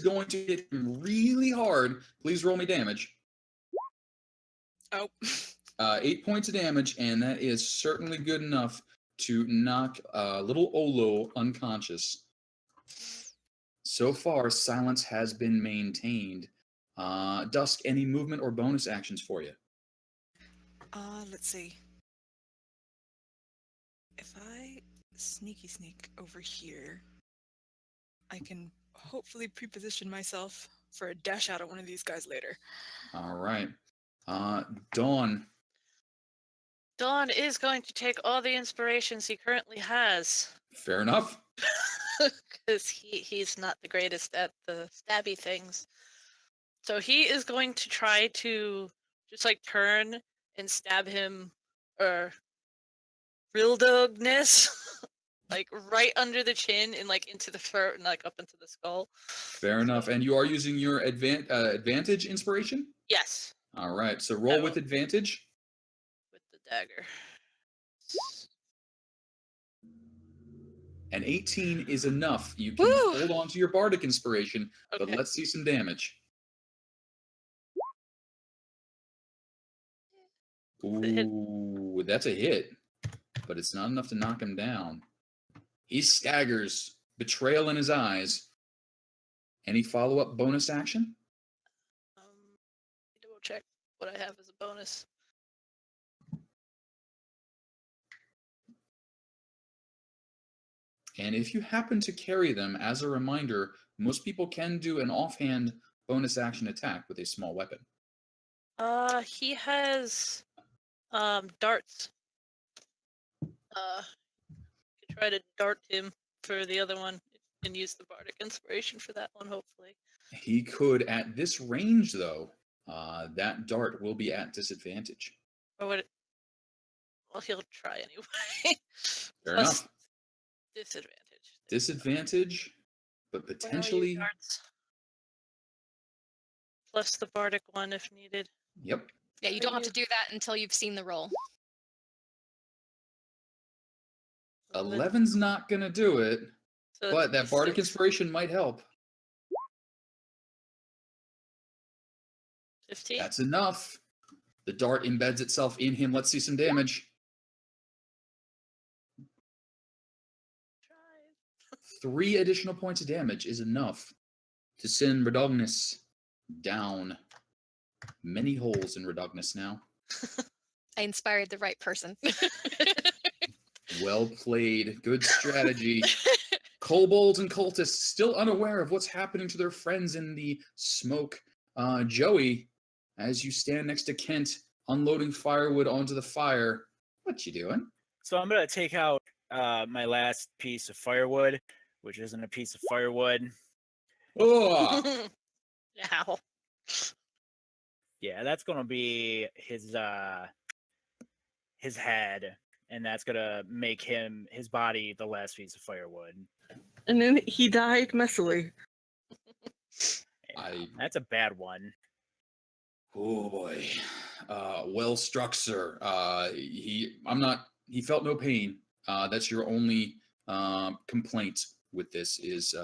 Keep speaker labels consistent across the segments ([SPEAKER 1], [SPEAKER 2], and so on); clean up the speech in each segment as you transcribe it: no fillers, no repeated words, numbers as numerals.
[SPEAKER 1] going to hit him really hard. Please roll me damage.
[SPEAKER 2] Oh.
[SPEAKER 1] 8 points of damage, and that is certainly good enough to knock little Olo unconscious. So far, silence has been maintained. Dusk, any movement or bonus actions for you?
[SPEAKER 2] Let's see. If I sneak over here, I can hopefully pre-position myself for a dash out at one of these guys later.
[SPEAKER 1] All right. Dawn.
[SPEAKER 3] Dawn is going to take all the inspirations he currently has.
[SPEAKER 1] Fair enough.
[SPEAKER 3] Because he's not the greatest at the stabby things. So he is going to try to just like turn and stab him, or real dogness, like right under the chin and like into the throat and like up into the skull.
[SPEAKER 1] Fair enough. And you are using your advantage inspiration?
[SPEAKER 3] Yes.
[SPEAKER 1] All right. So roll with advantage.
[SPEAKER 3] With the dagger.
[SPEAKER 1] And 18 is enough. You can hold on to your bardic inspiration, but let's see some damage. Ooh, that's a hit, but it's not enough to knock him down. He staggers, betrayal in his eyes. Any follow-up bonus action?
[SPEAKER 3] Double check what I have as a bonus.
[SPEAKER 1] And if you happen to carry them, as a reminder, most people can do an offhand bonus action attack with a small weapon.
[SPEAKER 3] He has darts. Could try to dart him for the other one and use the bardic inspiration for that one, hopefully.
[SPEAKER 1] He could, at this range, though, that dart will be at disadvantage.
[SPEAKER 3] Or would it? Well, he'll try anyway.
[SPEAKER 1] Fair enough.
[SPEAKER 3] Disadvantage.
[SPEAKER 1] Disadvantage, but potentially.
[SPEAKER 3] Plus the bardic one if needed.
[SPEAKER 1] Yep.
[SPEAKER 4] Yeah, you don't have to do that until you've seen the roll.
[SPEAKER 1] 11's not gonna do it,
[SPEAKER 3] so
[SPEAKER 1] but that bardic inspiration might help.
[SPEAKER 3] 15?
[SPEAKER 1] That's enough. The dart embeds itself in him. Let's see some damage. 3 additional points of damage is enough to send Redognus down. Many holes in Redognus now.
[SPEAKER 4] I inspired the right person.
[SPEAKER 1] Well played. Good strategy. Kobolds and cultists still unaware of what's happening to their friends in the smoke. Joey, as you stand next to Kent, unloading firewood onto the fire, what you doing?
[SPEAKER 5] So I'm going to take out my last piece of firewood, which isn't a piece of firewood.
[SPEAKER 1] Oh!
[SPEAKER 3] Ow.
[SPEAKER 5] Yeah, that's going to be his head, and that's going to make his body the last piece of firewood.
[SPEAKER 6] And then he died messily.
[SPEAKER 5] Yeah, that's a bad one.
[SPEAKER 1] Oh boy. Well struck, sir. He felt no pain. That's your only complaint with this is,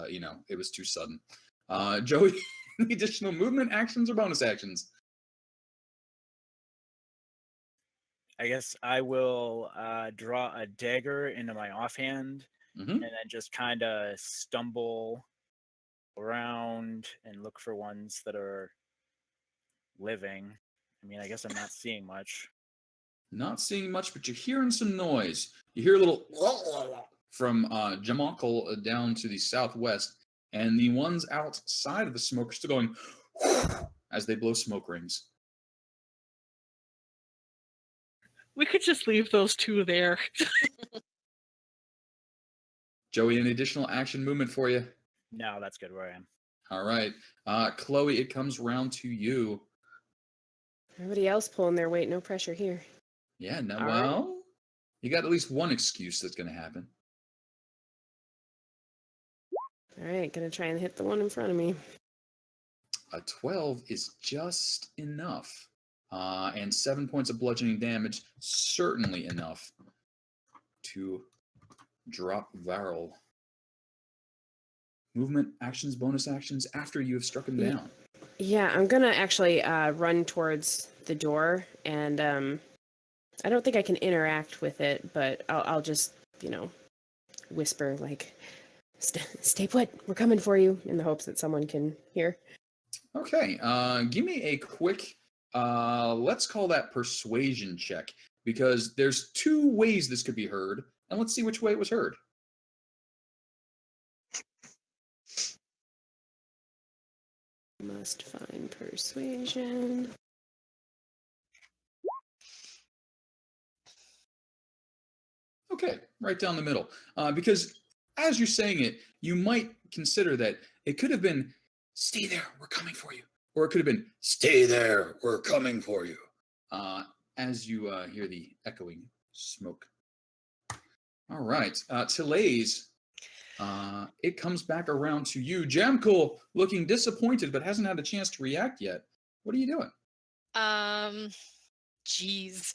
[SPEAKER 1] it was too sudden. Joey, any additional movement actions or bonus actions?
[SPEAKER 5] I guess I will draw a dagger into my offhand and then just kind of stumble around and look for ones that are living. I mean, I guess I'm not seeing much.
[SPEAKER 1] Not seeing much, but you're hearing some noise. You hear a little from Jamakal down to the southwest, and the ones outside of the smoke are still going as they blow smoke rings.
[SPEAKER 6] We could just leave those two there.
[SPEAKER 1] Joey, any additional action movement for you?
[SPEAKER 5] No, that's good where I am.
[SPEAKER 1] All right. Chloe, it comes round to you.
[SPEAKER 7] Everybody else pulling their weight, no pressure here.
[SPEAKER 1] Yeah, no, well, you got at least one excuse that's going to happen.
[SPEAKER 7] All right, gonna try and hit the one in front of me.
[SPEAKER 1] A 12 is just enough. And 7 points of bludgeoning damage, certainly enough to drop Varl. movement, actions, bonus actions after you have struck him down.
[SPEAKER 7] Yeah, I'm gonna actually run towards the door, and I don't think I can interact with it, but I'll just, whisper like, "Stay put. We're coming for you," in the hopes that someone can hear.
[SPEAKER 1] Okay, give me a quick, let's call that persuasion check, because there's two ways this could be heard, and let's see which way it was heard.
[SPEAKER 7] Must find persuasion.
[SPEAKER 1] Okay, right down the middle. Because as you're saying it, you might consider that it could have been, "Stay there, we're coming for you." Or it could have been, "Stay there, we're coming for you." As you hear the echoing smoke. All right, Tillais, it comes back around to you. Jamkul, looking disappointed, but hasn't had a chance to react yet. What are you doing?
[SPEAKER 4] Jeez.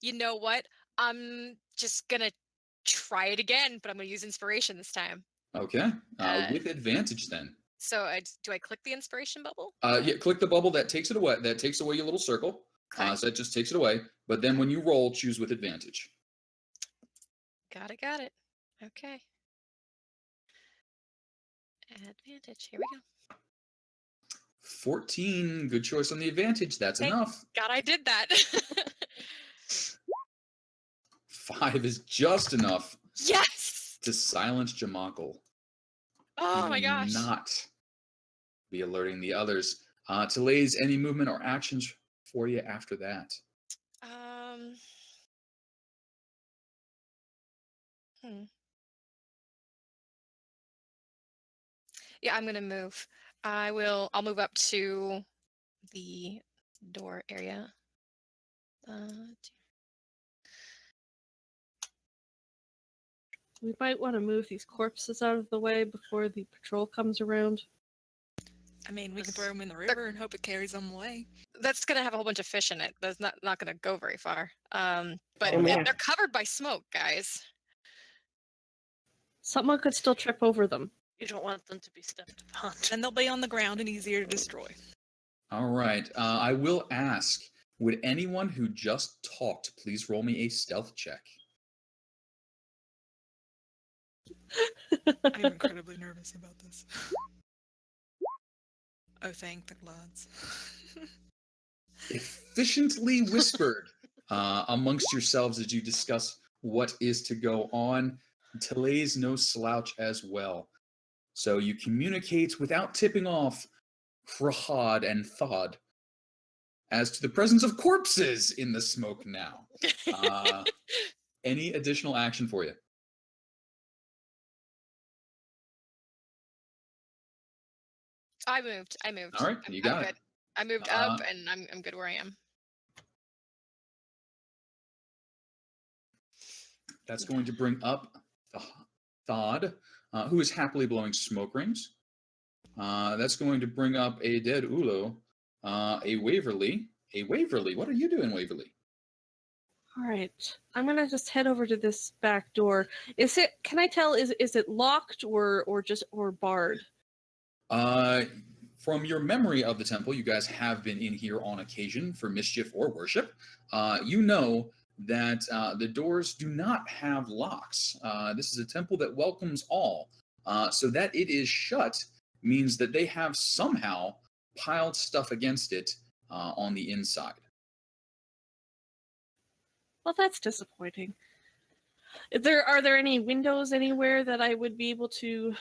[SPEAKER 4] You know what? I'm just gonna try it again, but I'm gonna use inspiration this time.
[SPEAKER 1] Okay, with advantage then.
[SPEAKER 4] So do I click the inspiration bubble?
[SPEAKER 1] Yeah, click the bubble that takes it away. That takes away your little circle.
[SPEAKER 4] Okay.
[SPEAKER 1] So that just takes it away. But then when you roll, choose with advantage.
[SPEAKER 4] Got it. Okay. Advantage. Here we go.
[SPEAKER 1] 14. Good choice on the advantage. That's
[SPEAKER 4] Thank
[SPEAKER 1] enough.
[SPEAKER 4] God I did that.
[SPEAKER 1] 5 is just enough
[SPEAKER 4] Yes.
[SPEAKER 1] to silence Jamakal.
[SPEAKER 4] Oh my gosh.
[SPEAKER 1] Not be alerting the others. Tillais, any movement or actions for you after that?
[SPEAKER 4] Yeah, I'm gonna move. I'll move up to the door area.
[SPEAKER 6] We might want to move these corpses out of the way before the patrol comes around.
[SPEAKER 2] I mean, we can throw them in the river and hope it carries them away.
[SPEAKER 4] That's gonna have a whole bunch of fish in it. That's not gonna go very far. But
[SPEAKER 1] Oh, yeah.
[SPEAKER 4] they're covered by smoke, guys.
[SPEAKER 6] Someone could still trip over them.
[SPEAKER 3] You don't want them to be stepped upon.
[SPEAKER 2] Then they'll be on the ground and easier to destroy.
[SPEAKER 1] All right. I will ask, would anyone who just talked please roll me a stealth check?
[SPEAKER 2] I'm incredibly nervous about this. Oh, thank the gods.
[SPEAKER 1] Efficiently whispered amongst yourselves as you discuss what is to go on. Tillais no slouch as well. So you communicate without tipping off Rahad and Thod as to the presence of corpses in the smoke now. Any additional action for you?
[SPEAKER 4] I moved.
[SPEAKER 1] All right, you got
[SPEAKER 4] I'm
[SPEAKER 1] it.
[SPEAKER 4] good. I moved up, and I'm good where I am.
[SPEAKER 1] That's going to bring up Thod, who is happily blowing smoke rings. That's going to bring up a dead Ulo, a Waverly. A Waverly, what are you doing, Waverly?
[SPEAKER 6] All right, I'm gonna just head over to this back door. Can I tell? Is it locked or barred?
[SPEAKER 1] From your memory of the temple, you guys have been in here on occasion for mischief or worship. You know that the doors do not have locks. This is a temple that welcomes all. So that it is shut means that they have somehow piled stuff against it on the inside.
[SPEAKER 6] Well, that's disappointing. Are there any windows anywhere that I would be able to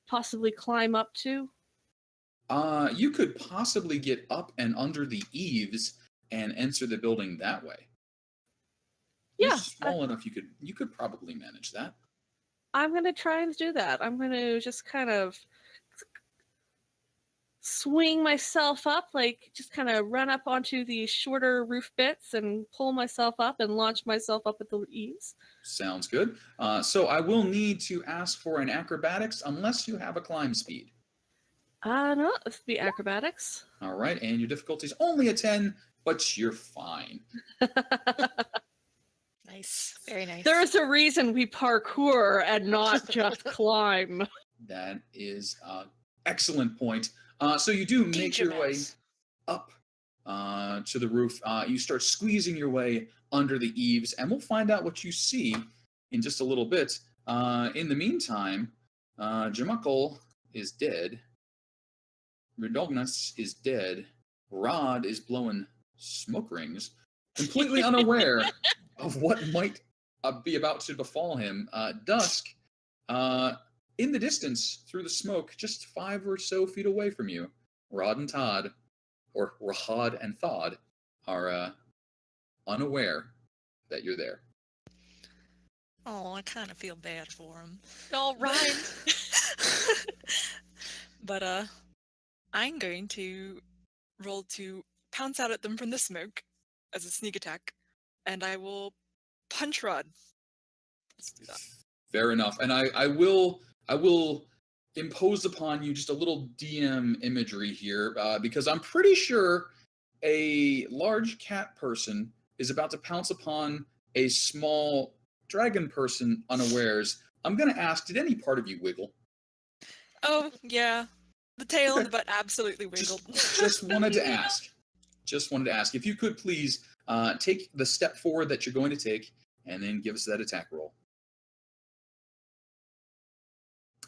[SPEAKER 6] possibly climb up to?
[SPEAKER 1] You could possibly get up and under the eaves and enter the building that way.
[SPEAKER 6] Yeah,
[SPEAKER 1] You're small enough you could probably manage that.
[SPEAKER 6] I'm gonna try and do that. I'm gonna just kind of swing myself up, like just kind of run up onto the shorter roof bits and pull myself up and launch myself up at the eaves.
[SPEAKER 1] Sounds good. So I will need to ask for an acrobatics unless you have a climb speed.
[SPEAKER 6] No, this would be acrobatics.
[SPEAKER 1] All right, and your difficulty is only a 10, but you're fine.
[SPEAKER 2] Nice.
[SPEAKER 4] Very nice.
[SPEAKER 6] There's a reason we parkour and not just climb.
[SPEAKER 1] That is an excellent point. So you do make
[SPEAKER 3] Danger
[SPEAKER 1] your way
[SPEAKER 3] mouse.
[SPEAKER 1] up to the roof. You start squeezing your way under the eaves, and we'll find out what you see in just a little bit. In the meantime, Jamakal is dead. Redognas is dead. Rod is blowing smoke rings, completely unaware of what might be about to befall him. Dusk, in the distance, through the smoke, just 5 or so feet away from you, Rod and Todd, or Rahad and Thod, are unaware that you're there.
[SPEAKER 2] Oh, I kind of feel bad for him.
[SPEAKER 4] All right.
[SPEAKER 2] But I'm going to roll to pounce out at them from the smoke as a sneak attack, and I will punch Rod. Let's do that.
[SPEAKER 1] Fair enough. And I will impose upon you just a little DM imagery here, because I'm pretty sure a large cat person is about to pounce upon a small dragon person unawares. I'm going to ask, did any part of you wiggle?
[SPEAKER 2] Oh, yeah. The tail and the butt absolutely wiggled.
[SPEAKER 1] Just wanted to ask. Just wanted to ask. If you could please take the step forward that you're going to take and then give us that attack roll.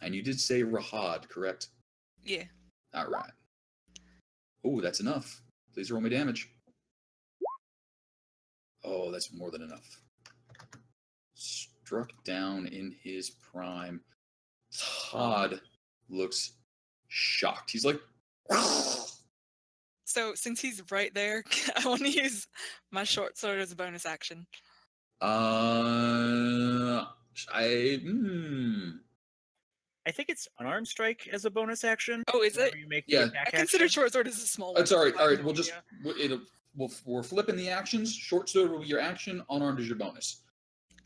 [SPEAKER 1] And you did say Rahad, correct?
[SPEAKER 2] Yeah.
[SPEAKER 1] All right. Oh, that's enough. Please roll me damage. Oh, that's more than enough. Struck down in his prime. Todd looks shocked. He's like,
[SPEAKER 2] So since he's right there, I want to use my short sword as a bonus action.
[SPEAKER 1] I
[SPEAKER 5] think it's unarmed strike as a bonus action.
[SPEAKER 2] Oh, is it?
[SPEAKER 5] whenever You make the
[SPEAKER 1] Yeah.
[SPEAKER 5] attack
[SPEAKER 2] I consider
[SPEAKER 5] action.
[SPEAKER 2] short sword as a small one.
[SPEAKER 1] That's all right. All right. We'll just
[SPEAKER 5] Yeah.
[SPEAKER 1] we're flipping the actions. Short sword will be your action. Unarmed is your bonus.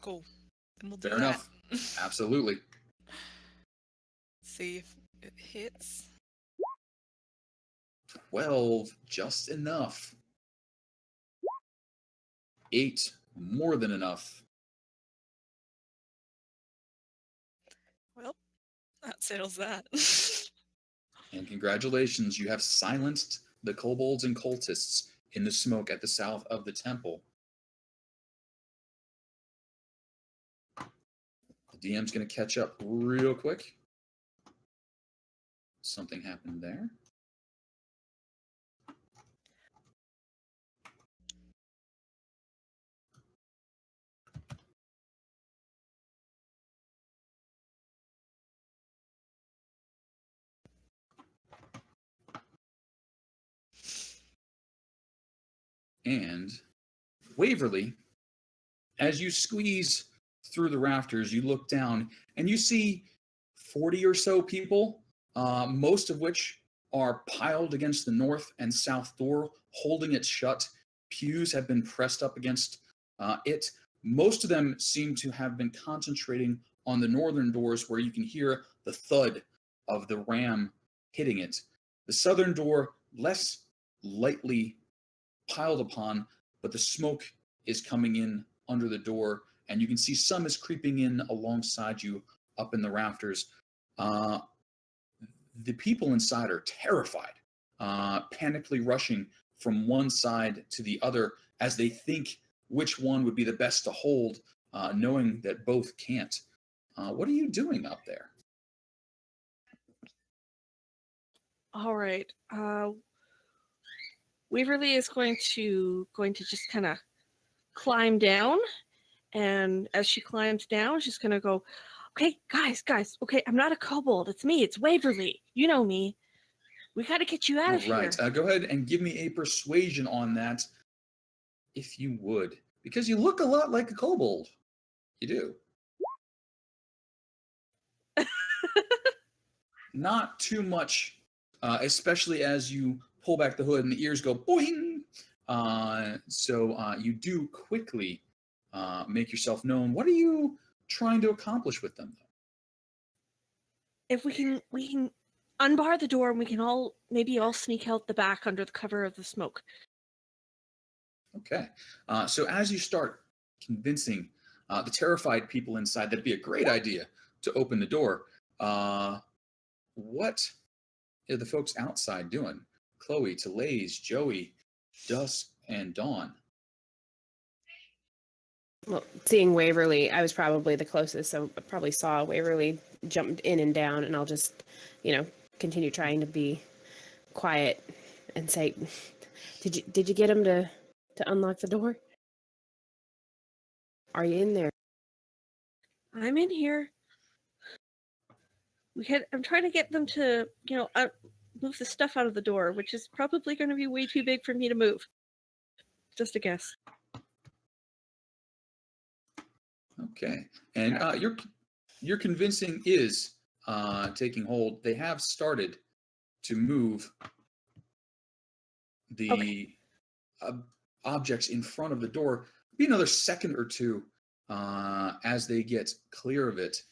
[SPEAKER 2] Cool. Then we'll do
[SPEAKER 1] Fair
[SPEAKER 2] that.
[SPEAKER 1] enough. Absolutely.
[SPEAKER 2] See if it hits.
[SPEAKER 1] 12, just enough. 8, more than enough.
[SPEAKER 2] Well, that settles that.
[SPEAKER 1] And congratulations, you have silenced the kobolds and cultists in the smoke at the south of the temple. The DM's going to catch up real quick. Something happened there. And Waverly, as you squeeze through the rafters, you look down and you see 40 or so people, most of which are piled against the north and south door, holding it shut. Pews have been pressed up against it. Most of them seem to have been concentrating on the northern doors, where you can hear the thud of the ram hitting it. The southern door, less lightly piled upon, but the smoke is coming in under the door, and you can see some is creeping in alongside you up in the rafters. The people inside are terrified, panically rushing from one side to the other as they think which one would be the best to hold, knowing that both can't. What are you doing up there?
[SPEAKER 6] All right. Waverly is going to just kind of climb down, and as she climbs down, she's going to go, "Okay, guys, okay, I'm not a kobold. It's me. It's Waverly. You know me. We got to get you out of here."
[SPEAKER 1] Right. Go ahead and give me a persuasion on that, if you would, because you look a lot like a kobold. You do. Not too much, especially as you pull back the hood and the ears go boing. So you do quickly make yourself known. What are you trying to accomplish with them, though?
[SPEAKER 6] If we can unbar the door, and we can maybe all sneak out the back under the cover of the smoke.
[SPEAKER 1] Okay. So as you start convincing the terrified people inside, that'd be a great idea to open the door. What are the folks outside doing? Chloe, Telaise, Joey, Dusk, and Dawn.
[SPEAKER 7] Well, seeing Waverly, I was probably the closest, so I probably saw Waverly jumped in and down, and I'll just, continue trying to be quiet and say, "Did you get him to unlock the door? Are you in there?"
[SPEAKER 6] I'm in here. I'm trying to get them to, move the stuff out of the door, which is probably going to be way too big for me to move. Just a guess.
[SPEAKER 1] Okay, and your convincing is taking hold. They have started to move the objects in front of the door. Be another second or two as they get clear of it.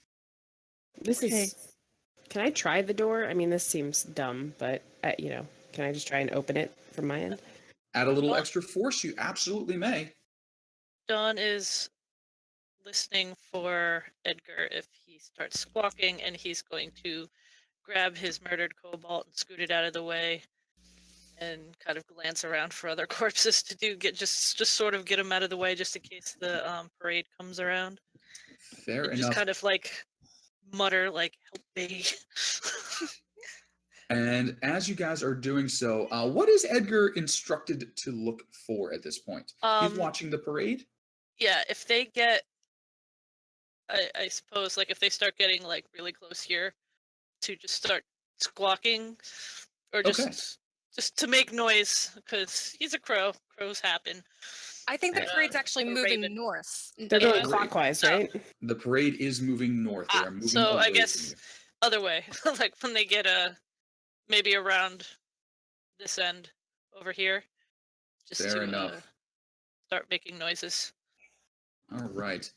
[SPEAKER 7] Can I try the door? I mean, this seems dumb, but can I just try and open it from my end?
[SPEAKER 1] Add a little extra force, you absolutely may.
[SPEAKER 3] Dawn is listening for Edgar if he starts squawking, and he's going to grab his murdered cobalt and scoot it out of the way and kind of glance around for other corpses to just sort of get them out of the way just in case the parade comes around.
[SPEAKER 1] Fair enough.
[SPEAKER 3] Just kind of mutter help me.
[SPEAKER 1] And as you guys are doing so, what is Edgar instructed to look for at this point? He's watching the parade?
[SPEAKER 3] Yeah, if they get I suppose if they start getting really close here, to just start squawking or just to make noise, because he's a crow. Crows happen.
[SPEAKER 4] I think the parade's actually
[SPEAKER 3] or
[SPEAKER 4] moving
[SPEAKER 3] raven.
[SPEAKER 4] north.
[SPEAKER 7] They're going clockwise, right?
[SPEAKER 1] The parade is moving north. They are moving
[SPEAKER 3] So
[SPEAKER 1] away
[SPEAKER 3] I
[SPEAKER 1] from
[SPEAKER 3] guess
[SPEAKER 1] you.
[SPEAKER 3] other way, when they get maybe around this end over here, just
[SPEAKER 1] Fair
[SPEAKER 3] to
[SPEAKER 1] enough.
[SPEAKER 3] start making noises.
[SPEAKER 1] All right.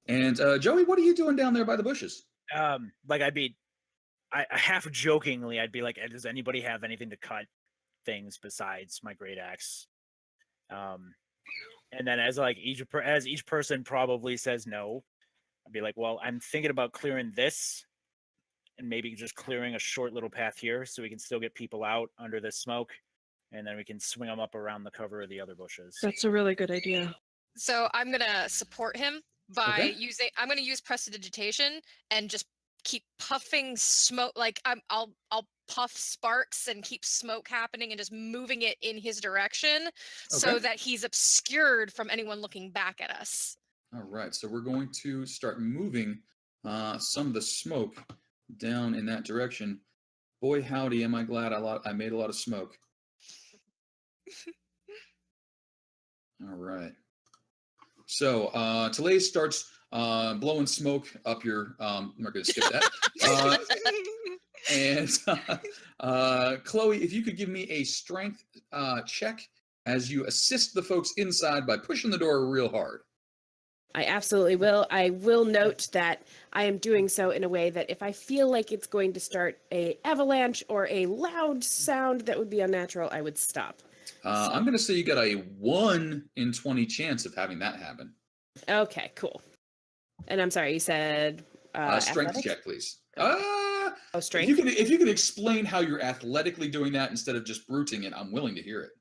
[SPEAKER 1] And Joey, what are you doing down there by the bushes?
[SPEAKER 5] I half jokingly, I'd be like, "Does anybody have anything to cut things besides my great axe?" And then as each person probably says no, I'd be like, "Well, I'm thinking about clearing this, and maybe just clearing a short little path here, so we can still get people out under this smoke, and then we can swing them up around the cover of the other bushes."
[SPEAKER 6] That's a really good idea.
[SPEAKER 4] So I'm gonna support him by
[SPEAKER 1] Okay.
[SPEAKER 4] I'm gonna use prestidigitation and just keep puffing smoke. I'll puff sparks and keep smoke happening and just moving it in his direction so
[SPEAKER 1] Okay.
[SPEAKER 4] that he's obscured from anyone looking back at us.
[SPEAKER 1] All right. So we're going to start moving some of the smoke down in that direction. Boy, howdy, am I glad I made a lot of smoke. All right. So Telaise starts blowing smoke up your. I'm not going to skip that. And Chloe, if you could give me a strength check as you assist the folks inside by pushing the door real hard.
[SPEAKER 7] I absolutely will. I will note that I am doing so in a way that if I feel like it's going to start a avalanche or a loud sound that would be unnatural, I would stop.
[SPEAKER 1] I'm going to say you got a 1 in 20 chance of having that happen.
[SPEAKER 7] Okay, cool. And I'm sorry, you said
[SPEAKER 1] Strength
[SPEAKER 7] athletics?
[SPEAKER 1] check, please.
[SPEAKER 7] Strength?
[SPEAKER 1] If you can explain how you're athletically doing that instead of just bruting it, I'm willing to hear it.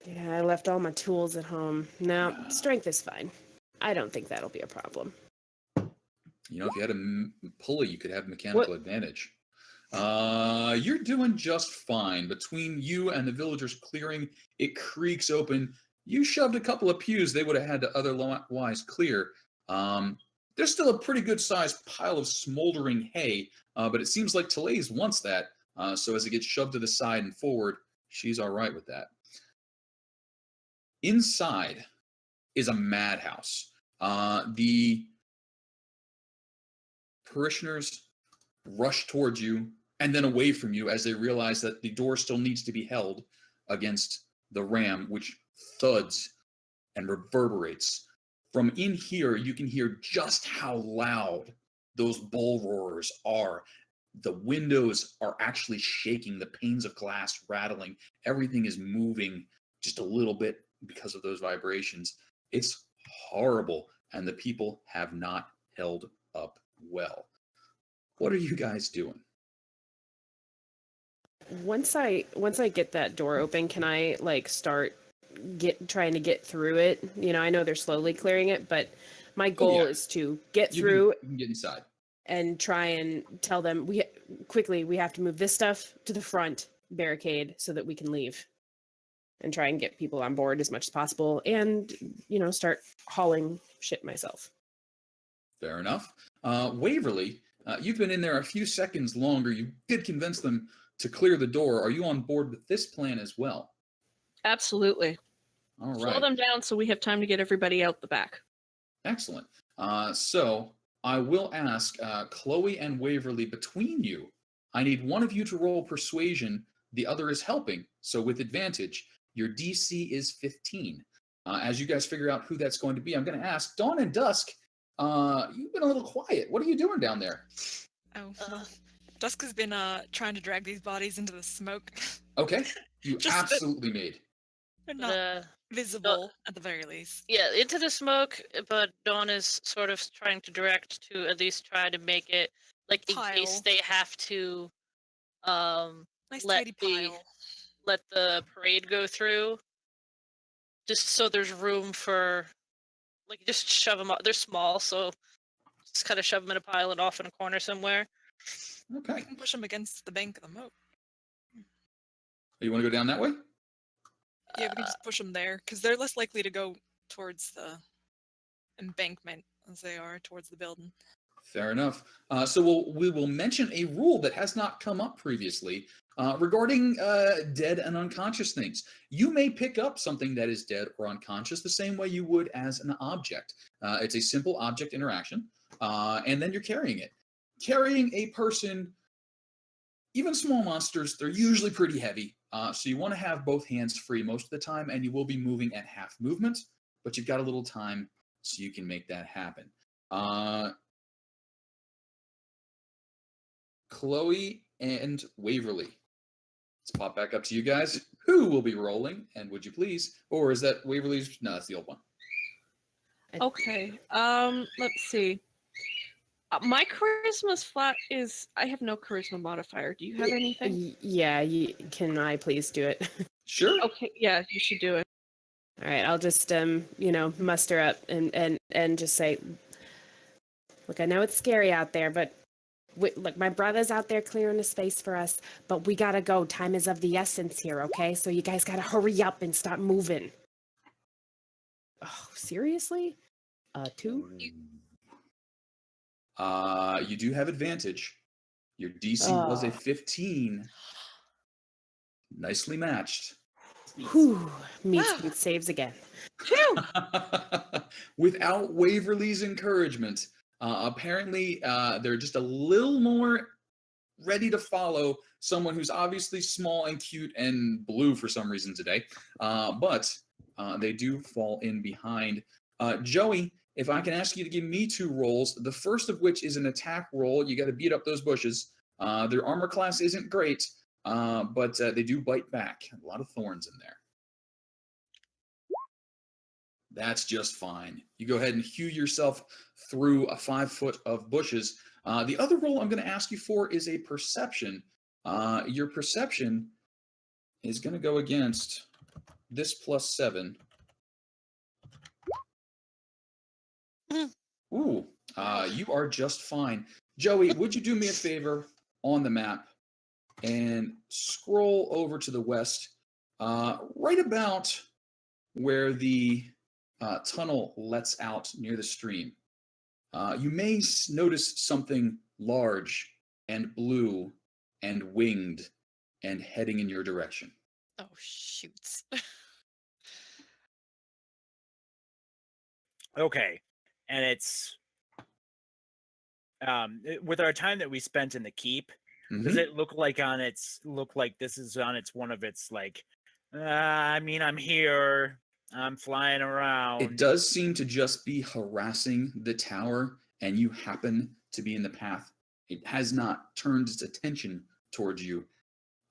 [SPEAKER 7] Yeah, I left all my tools at home. No, strength is fine. I don't think that'll be a problem.
[SPEAKER 1] If you had a pulley, you could have mechanical advantage. You're doing just fine. Between you and the villagers clearing, it creaks open. You shoved a couple of pews they would have had to otherwise clear. There's still a pretty good sized pile of smoldering hay, but it seems like Telaise wants that. So as it gets shoved to the side and forward, she's all right with that. Inside is a madhouse. The parishioners rush towards you and then away from you as they realize that the door still needs to be held against the ram, which thuds and reverberates. From in here, you can hear just how loud those bull roars are. The windows are actually shaking, the panes of glass rattling. Everything is moving just a little bit because of those vibrations. It's horrible, and the people have not held up well. What are you guys doing?
[SPEAKER 7] Once I get that door open, can I like start trying to get through it? You know, I know they're slowly clearing it, but my goal is to get through
[SPEAKER 1] You can get inside.
[SPEAKER 7] and try and tell them we have to move this stuff to the front barricade so that we can leave, and try and get people on board as much as possible, and start hauling shit myself.
[SPEAKER 1] Fair enough. Waverly, you've been in there a few seconds longer. You did convince them to clear the door. Are you on board with this plan as well?
[SPEAKER 6] Absolutely.
[SPEAKER 1] All
[SPEAKER 6] Slow
[SPEAKER 1] right.
[SPEAKER 6] them down so we have time to get everybody out the back.
[SPEAKER 1] Excellent. So I will ask Chloe and Waverly, between you, I need one of you to roll persuasion. The other is helping. So with advantage, your DC is 15. As you guys figure out who that's going to be, I'm going to ask Dawn and Dusk. You've been a little quiet. What are you doing down there?
[SPEAKER 2] Oh, well, Dusk has been trying to drag these bodies into the smoke.
[SPEAKER 1] Okay. You
[SPEAKER 2] Just
[SPEAKER 1] absolutely made.
[SPEAKER 2] They're not visible at the very least.
[SPEAKER 3] Yeah, into the smoke, but Dawn is sort of trying to direct to at least try to make it like in case
[SPEAKER 2] Pile.
[SPEAKER 3] they have to
[SPEAKER 2] Nice
[SPEAKER 3] let
[SPEAKER 2] tidy pile.
[SPEAKER 3] let the parade go through, just so there's room for like just shove them up. They're small, so just kind of shove them in a pile and off in a corner somewhere.
[SPEAKER 1] Okay.
[SPEAKER 2] We can push them against the bank of the moat.
[SPEAKER 1] You want to go down that way?
[SPEAKER 2] Yeah, we can just push them there, because they're less likely to go towards the embankment as they are towards the building.
[SPEAKER 1] Fair enough. So we will mention a rule that has not come up previously regarding dead and unconscious things. You may pick up something that is dead or unconscious the same way you would as an object. It's a simple object interaction, and then you're carrying it. Carrying a person, even small monsters, they're usually pretty heavy. So you want to have both hands free most of the time, and you will be moving at half movement, but you've got a little time so you can make that happen. Chloe and Waverly. Let's pop back up to you guys. Who will be rolling? And would you please? Or is that Waverly's? No, that's the old one.
[SPEAKER 6] Okay. Let's see. My charisma's flat is. I have no charisma modifier. Do you have anything?
[SPEAKER 7] Yeah, can I please do it?
[SPEAKER 1] Sure.
[SPEAKER 6] Okay. Yeah, you should do it.
[SPEAKER 7] All right, I'll just muster up and just say, look, I know it's scary out there, but look, my brother's out there clearing the space for us, but we gotta go. Time is of the essence here, okay? So you guys gotta hurry up and start moving. Oh, seriously? 2?
[SPEAKER 1] You do have advantage. Your DC was a 15. Nicely matched.
[SPEAKER 7] Whew, meat saves again.
[SPEAKER 1] Without Waverly's encouragement, apparently they're just a little more ready to follow someone who's obviously small and cute and blue for some reason today, but they do fall in behind. Joey, if I can ask you to give me 2 rolls, the first of which is an attack roll. You got to beat up those bushes. Their armor class isn't great, but they do bite back. A lot of thorns in there. That's just fine. You go ahead and hew yourself through a 5 foot of bushes. The other roll I'm going to ask you for is a perception. Your perception is going to go against this +7. Ooh, you are just fine. Joey, would you do me a favor on the map and scroll over to the west, right about where the tunnel lets out near the stream? You may notice something large and blue and winged and heading in your direction.
[SPEAKER 4] Oh, shoots.
[SPEAKER 5] Okay, and it's with our time that we spent in the keep. Does it look like this is on its one of its like? I mean, I'm here. I'm flying around.
[SPEAKER 1] It does seem to just be harassing the tower, and you happen to be in the path. It has not turned its attention towards you.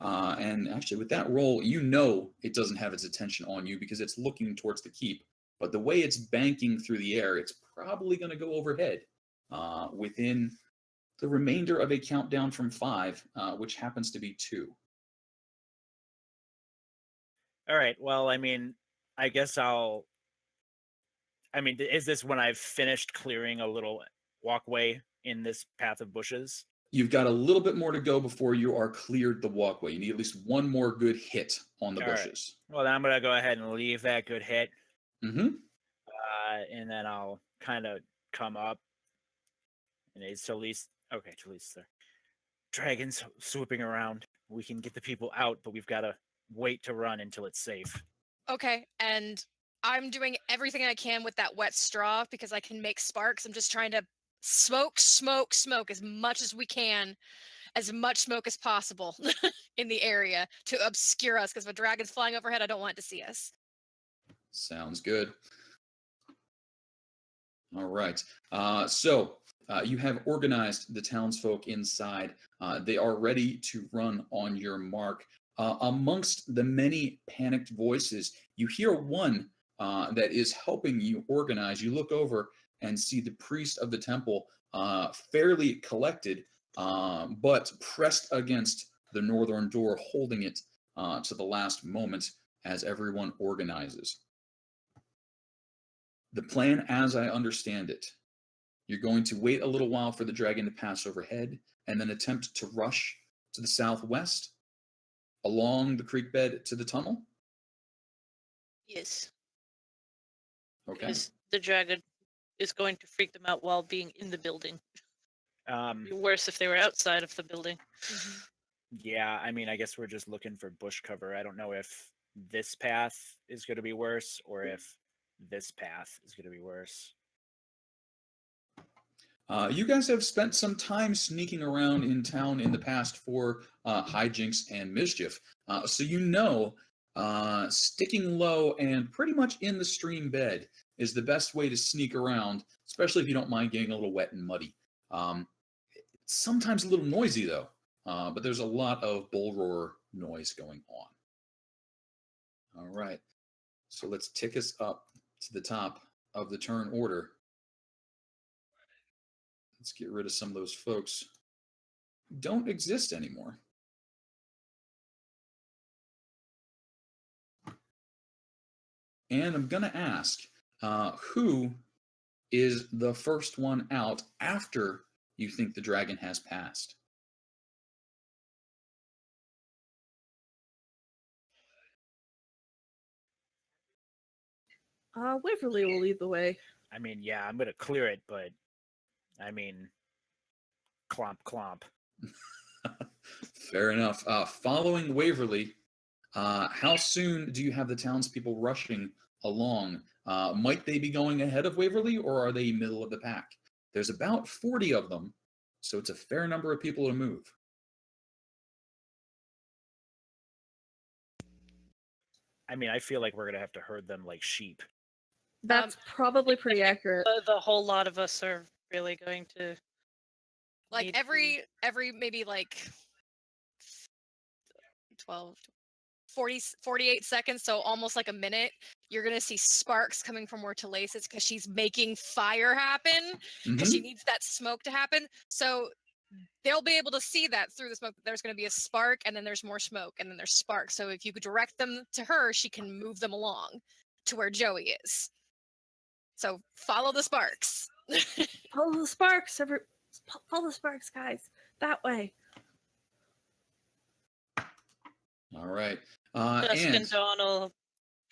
[SPEAKER 1] And actually, with that roll, you know it doesn't have its attention on you because it's looking towards the keep. But the way it's banking through the air, it's probably going to go overhead within the remainder of a countdown from 5, which happens to be 2.
[SPEAKER 5] All right. Well, I mean, I guess I'll. I mean, is this when I've finished clearing a little walkway in this path of bushes?
[SPEAKER 1] You've got a little bit more to go before you are cleared the walkway. You need at least one more good hit on the
[SPEAKER 5] All right.
[SPEAKER 1] bushes.
[SPEAKER 5] Well, then I'm gonna go ahead and leave that good hit,
[SPEAKER 1] Mm-hmm.
[SPEAKER 5] and then I'll kind of come up. And it's Talise. Okay, Talise there. Dragons swooping around. We can get the people out, but we've got to wait to run until it's safe.
[SPEAKER 4] Okay, and I'm doing everything I can with that wet straw because I can make sparks. I'm just trying to smoke as much as we can, as much smoke as possible in the area to obscure us, because if a dragon's flying overhead, I don't want it to see us.
[SPEAKER 1] Sounds good. All right. So you have organized the townsfolk inside. They are ready to run on your mark. Amongst the many panicked voices, you hear one that is helping you organize. You look over and see the priest of the temple fairly collected, but pressed against the northern door, holding it to the last moment as everyone organizes. The plan, as I understand it, you're going to wait a little while for the dragon to pass overhead and then attempt to rush to the southwest along the creek bed to the tunnel.
[SPEAKER 3] Yes.
[SPEAKER 1] Okay.
[SPEAKER 3] Because the dragon is going to freak them out while being in the building. It'd be worse if they were outside of the building.
[SPEAKER 5] Yeah, I mean, I guess we're just looking for bush cover. I don't know if this path is going to be worse or if this path is going to be worse.
[SPEAKER 1] You guys have spent some time sneaking around in town in the past for hijinks and mischief. So you know sticking low and pretty much in the stream bed is the best way to sneak around, especially if you don't mind getting a little wet and muddy. It's sometimes a little noisy, though, but there's a lot of bull roar noise going on. All right. So let's tick us up to the top of the turn order. Let's get rid of some of those folks who don't exist anymore. And I'm going to ask who is the first one out after you think the dragon has passed?
[SPEAKER 6] Waverly will lead the way.
[SPEAKER 5] I mean, yeah, I'm going to clear it, but I mean, clomp, clomp.
[SPEAKER 1] Fair enough. Following Waverly, how soon do you have the townspeople rushing along? Might they be going ahead of Waverly, or are they middle of the pack? There's about 40 of them, so it's a fair number of people to move.
[SPEAKER 5] I mean, I feel like we're going to have to herd them like sheep.
[SPEAKER 6] That's probably pretty accurate.
[SPEAKER 3] The whole lot of us are really going to
[SPEAKER 4] Like
[SPEAKER 3] need
[SPEAKER 4] every maybe like 12, 40, 48 seconds, so almost like a minute, you're gonna see sparks coming from where Talise is because she's making fire happen because she needs that smoke to happen. So they'll be able to see that through the smoke. There's going to be a spark, and then there's more smoke, and then there's sparks. So if you could direct them to her, she can move them along to where Joey is. So follow the sparks.
[SPEAKER 6] Follow the sparks, follow the sparks, guys. That way.
[SPEAKER 1] All right.
[SPEAKER 3] Dusk and
[SPEAKER 1] And
[SPEAKER 3] Dawn will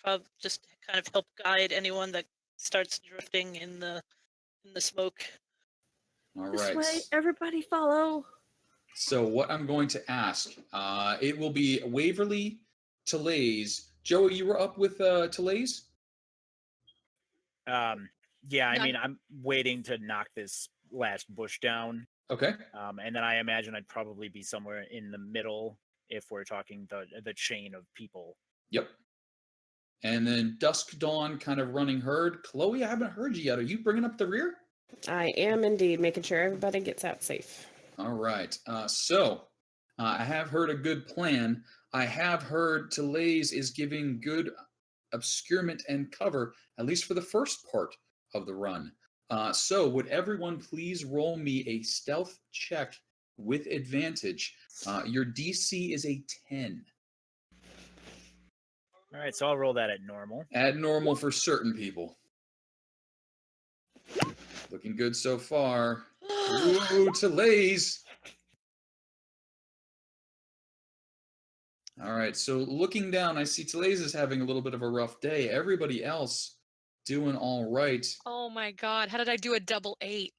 [SPEAKER 3] probably just kind of help guide anyone that starts drifting in the smoke.
[SPEAKER 1] all
[SPEAKER 6] This
[SPEAKER 1] right.
[SPEAKER 6] way, everybody follow.
[SPEAKER 1] So what I'm going to ask, it will be Waverly, Talise. Joey, you were up with Talise?
[SPEAKER 5] Yeah, I
[SPEAKER 4] None.
[SPEAKER 5] mean, I'm waiting to knock this last bush down.
[SPEAKER 1] Okay.
[SPEAKER 5] And then I imagine I'd probably be somewhere in the middle if we're talking the chain of people.
[SPEAKER 1] Yep. And then Dusk Dawn kind of running herd. Chloe, I haven't heard you yet. Are you bringing up the rear?
[SPEAKER 7] I am indeed making sure everybody gets out safe.
[SPEAKER 1] All right. So I have heard a good plan. I have heard Telays is giving good obscurement and cover, at least for the first part of the run. So would everyone please roll me a stealth check with advantage? Your DC is a 10.
[SPEAKER 5] All right, so I'll roll that at normal.
[SPEAKER 1] At normal for certain people. Looking good so far. Ooh, Telays. All right, so looking down, I see Telays is having a little bit of a rough day. Everybody else doing all right.
[SPEAKER 4] Oh my god, how did I do a double 8?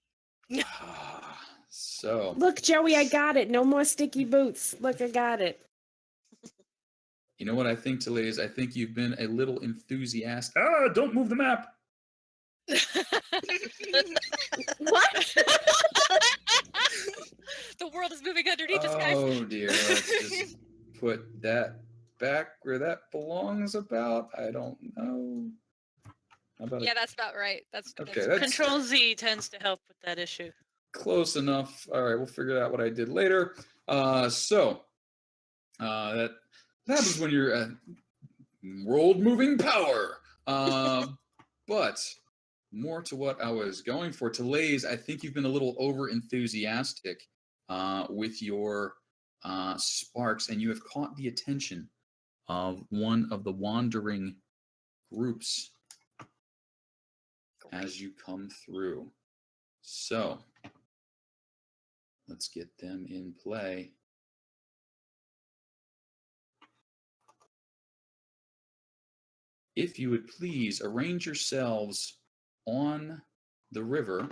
[SPEAKER 1] So,
[SPEAKER 7] Look, Joey, I got it. No more sticky boots. Look, I got it.
[SPEAKER 1] you know what I think, Telays? I think you've been a little enthusiastic. Don't move the map.
[SPEAKER 6] What?
[SPEAKER 4] The world is moving underneath us, guys.
[SPEAKER 1] Oh dear, let's just put that back where that belongs about. I don't know. How about
[SPEAKER 4] Yeah, that's about right. That's
[SPEAKER 1] Okay,
[SPEAKER 4] that's
[SPEAKER 1] that's-
[SPEAKER 3] Control Z tends to help with that issue.
[SPEAKER 1] close enough. All right, we'll figure out what I did later. So that happens when you're world moving power. But more to what I was going for, Telays, I think you've been a little over enthusiastic with your sparks, and you have caught the attention of one of the wandering groups as you come through. So let's get them in play. If you would please arrange yourselves on the river.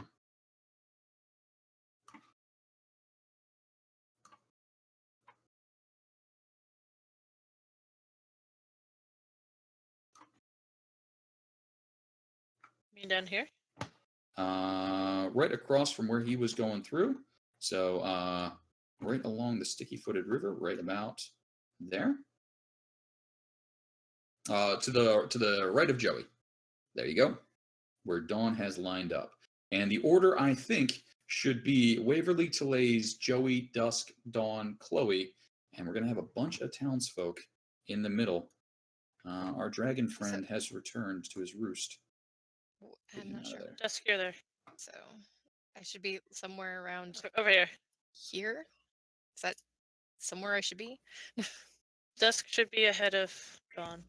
[SPEAKER 3] You mean down here?
[SPEAKER 1] Right across from where he was going through. So right along the sticky-footed river, right about there. To the right of Joey. There you go. Where Dawn has lined up. And the order, I think, should be Waverly, Telays, Joey, Dusk, Dawn, Chloe. And we're going to have a bunch of townsfolk in the middle. Our dragon friend has returned to his roost.
[SPEAKER 4] I'm
[SPEAKER 1] Getting
[SPEAKER 4] not
[SPEAKER 1] out of
[SPEAKER 4] sure.
[SPEAKER 1] there.
[SPEAKER 3] Dusk, you're there.
[SPEAKER 4] So I should be somewhere around
[SPEAKER 3] Over here.
[SPEAKER 4] here. Is that somewhere I should be?
[SPEAKER 3] Dusk should be ahead of Dawn.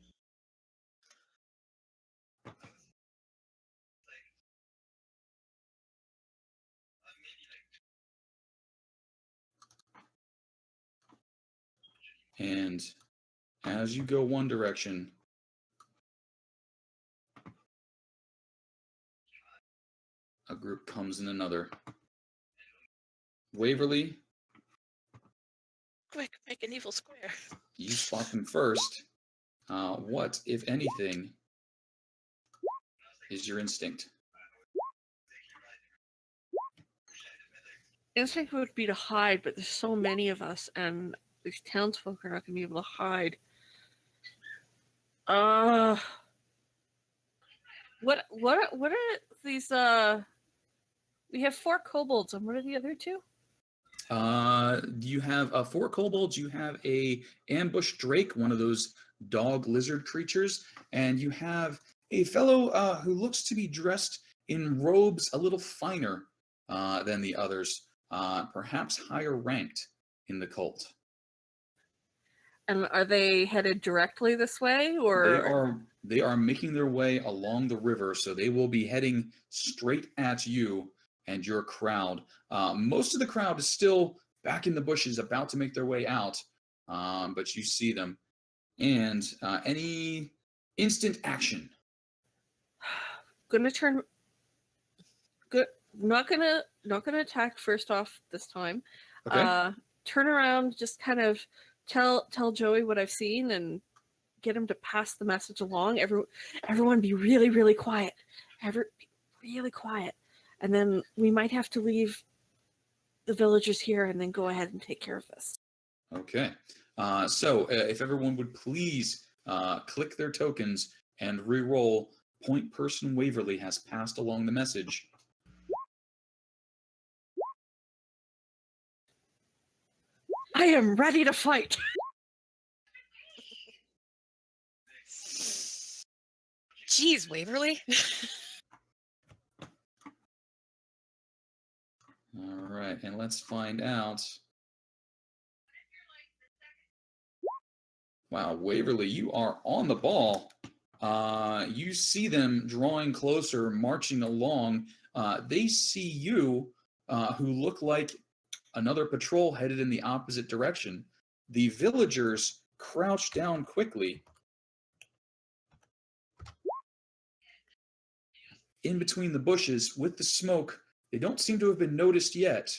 [SPEAKER 1] And as you go one direction, a group comes in another. Waverly,
[SPEAKER 3] Quick, make an evil square.
[SPEAKER 1] you spot them first. What, if anything, is your instinct?
[SPEAKER 6] Instinct would be to hide, but there's so many of us, and these townsfolk are not going to be able to hide. What are these? We have 4 kobolds, and what are the other 2?
[SPEAKER 1] You have 4 kobolds. You have a ambush drake, one of those dog lizard creatures, and you have a fellow who looks to be dressed in robes a little finer than the others, perhaps higher ranked in the cult.
[SPEAKER 6] And are they headed directly this way, or
[SPEAKER 1] They are making their way along the river, so they will be heading straight at you and your crowd. Most of the crowd is still back in the bushes, about to make their way out, but you see them. And any instant action?
[SPEAKER 6] gonna turn? Good. Not gonna attack first off this time.
[SPEAKER 1] Okay.
[SPEAKER 6] Turn around, just kind of tell Joey what I've seen and get him to pass the message along. Everyone be really, really quiet. Really quiet. And then we might have to leave the villagers here and then go ahead and take care of this.
[SPEAKER 1] Okay. So if everyone would please click their tokens and re-roll, point person Waverly has passed along the message.
[SPEAKER 6] I am ready to fight.
[SPEAKER 4] Jeez, Waverly.
[SPEAKER 1] All right, and let's find out. Wow, Waverly, you are on the ball. You see them drawing closer, marching along. They see you, who look like another patrol headed in the opposite direction. The villagers crouch down quickly. In between the bushes with the smoke. They don't seem to have been noticed yet.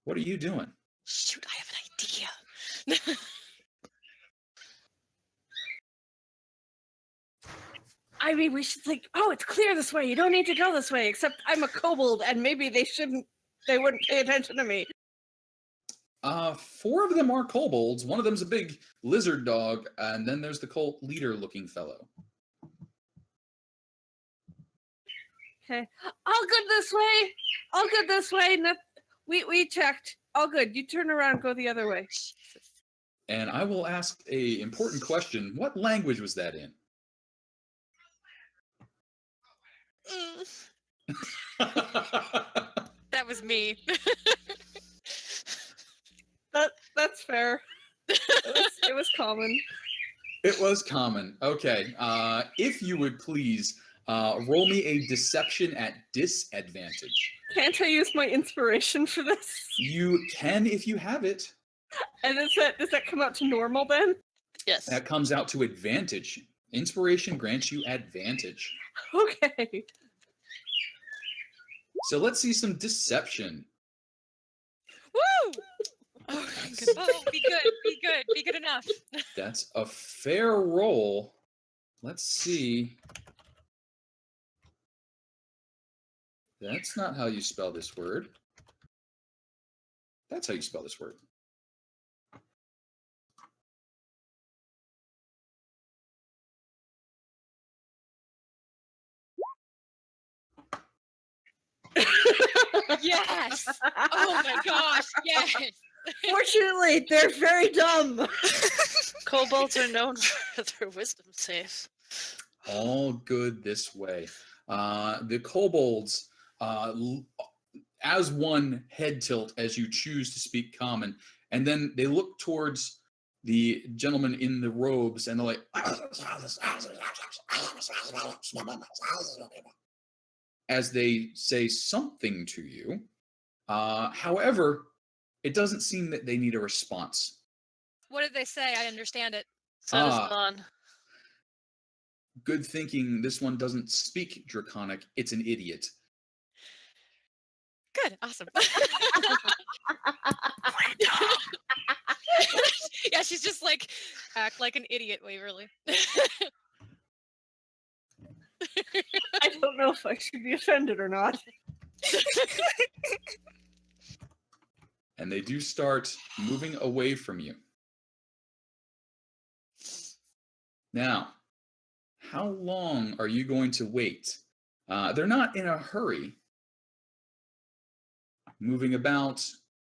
[SPEAKER 1] What are you doing?
[SPEAKER 4] Shoot, I have an idea.
[SPEAKER 6] I mean, we should think, oh, it's clear this way. You don't need to go this way, except I'm a kobold, and maybe they wouldn't pay attention to me.
[SPEAKER 1] 4 of them are kobolds. One of them's a big lizard dog, and then there's the cult leader-looking fellow.
[SPEAKER 6] Okay. All good this way. All good this way. No, we checked. All good. You turn around, go the other way.
[SPEAKER 1] And I will ask a important question. What language was that in?
[SPEAKER 4] That was me.
[SPEAKER 6] That's fair. It was common.
[SPEAKER 1] It was common. Okay. If you would please roll me a deception at disadvantage.
[SPEAKER 6] Can't I use my inspiration for this?
[SPEAKER 1] You can if you have it.
[SPEAKER 6] And does that come out to normal then?
[SPEAKER 3] Yes.
[SPEAKER 1] That comes out to advantage. Inspiration grants you advantage.
[SPEAKER 6] Okay.
[SPEAKER 1] So let's see some deception.
[SPEAKER 4] Woo! Oh, good. Oh, be good. Be good. Be good enough.
[SPEAKER 1] That's a fair roll. Let's see. That's not how you spell this word. That's how you spell this word.
[SPEAKER 4] Yes. Oh my gosh. Yes.
[SPEAKER 6] Fortunately, they're very dumb.
[SPEAKER 3] Kobolds are known for their wisdom saves.
[SPEAKER 1] All good this way. The kobolds, as one head tilt as you choose to speak common, and then they look towards the gentleman in the robes and they're like, as they say something to you. However, it doesn't seem that they need a response.
[SPEAKER 4] What did they say? I understand it.
[SPEAKER 3] Set us on.
[SPEAKER 1] Good thinking. This one doesn't speak Draconic. It's an idiot.
[SPEAKER 4] Good. Awesome. Yeah, she's just like, act like an idiot, Waverly.
[SPEAKER 6] I don't know if I should be offended or not.
[SPEAKER 1] And they do start moving away from you. Now, how long are you going to wait? They're not in a hurry. Moving about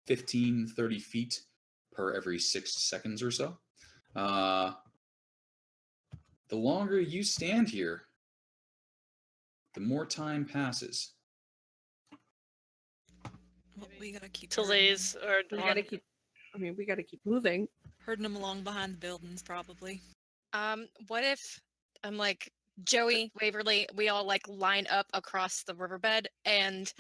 [SPEAKER 1] 15, 30 feet per every 6 seconds or so. The longer you stand here, the more time passes.
[SPEAKER 2] Well, we gotta keep
[SPEAKER 3] Delays or
[SPEAKER 6] We gotta keep moving.
[SPEAKER 2] herding them along behind the buildings, probably.
[SPEAKER 4] What if I'm like Joey, Waverly, we all like line up across the riverbed and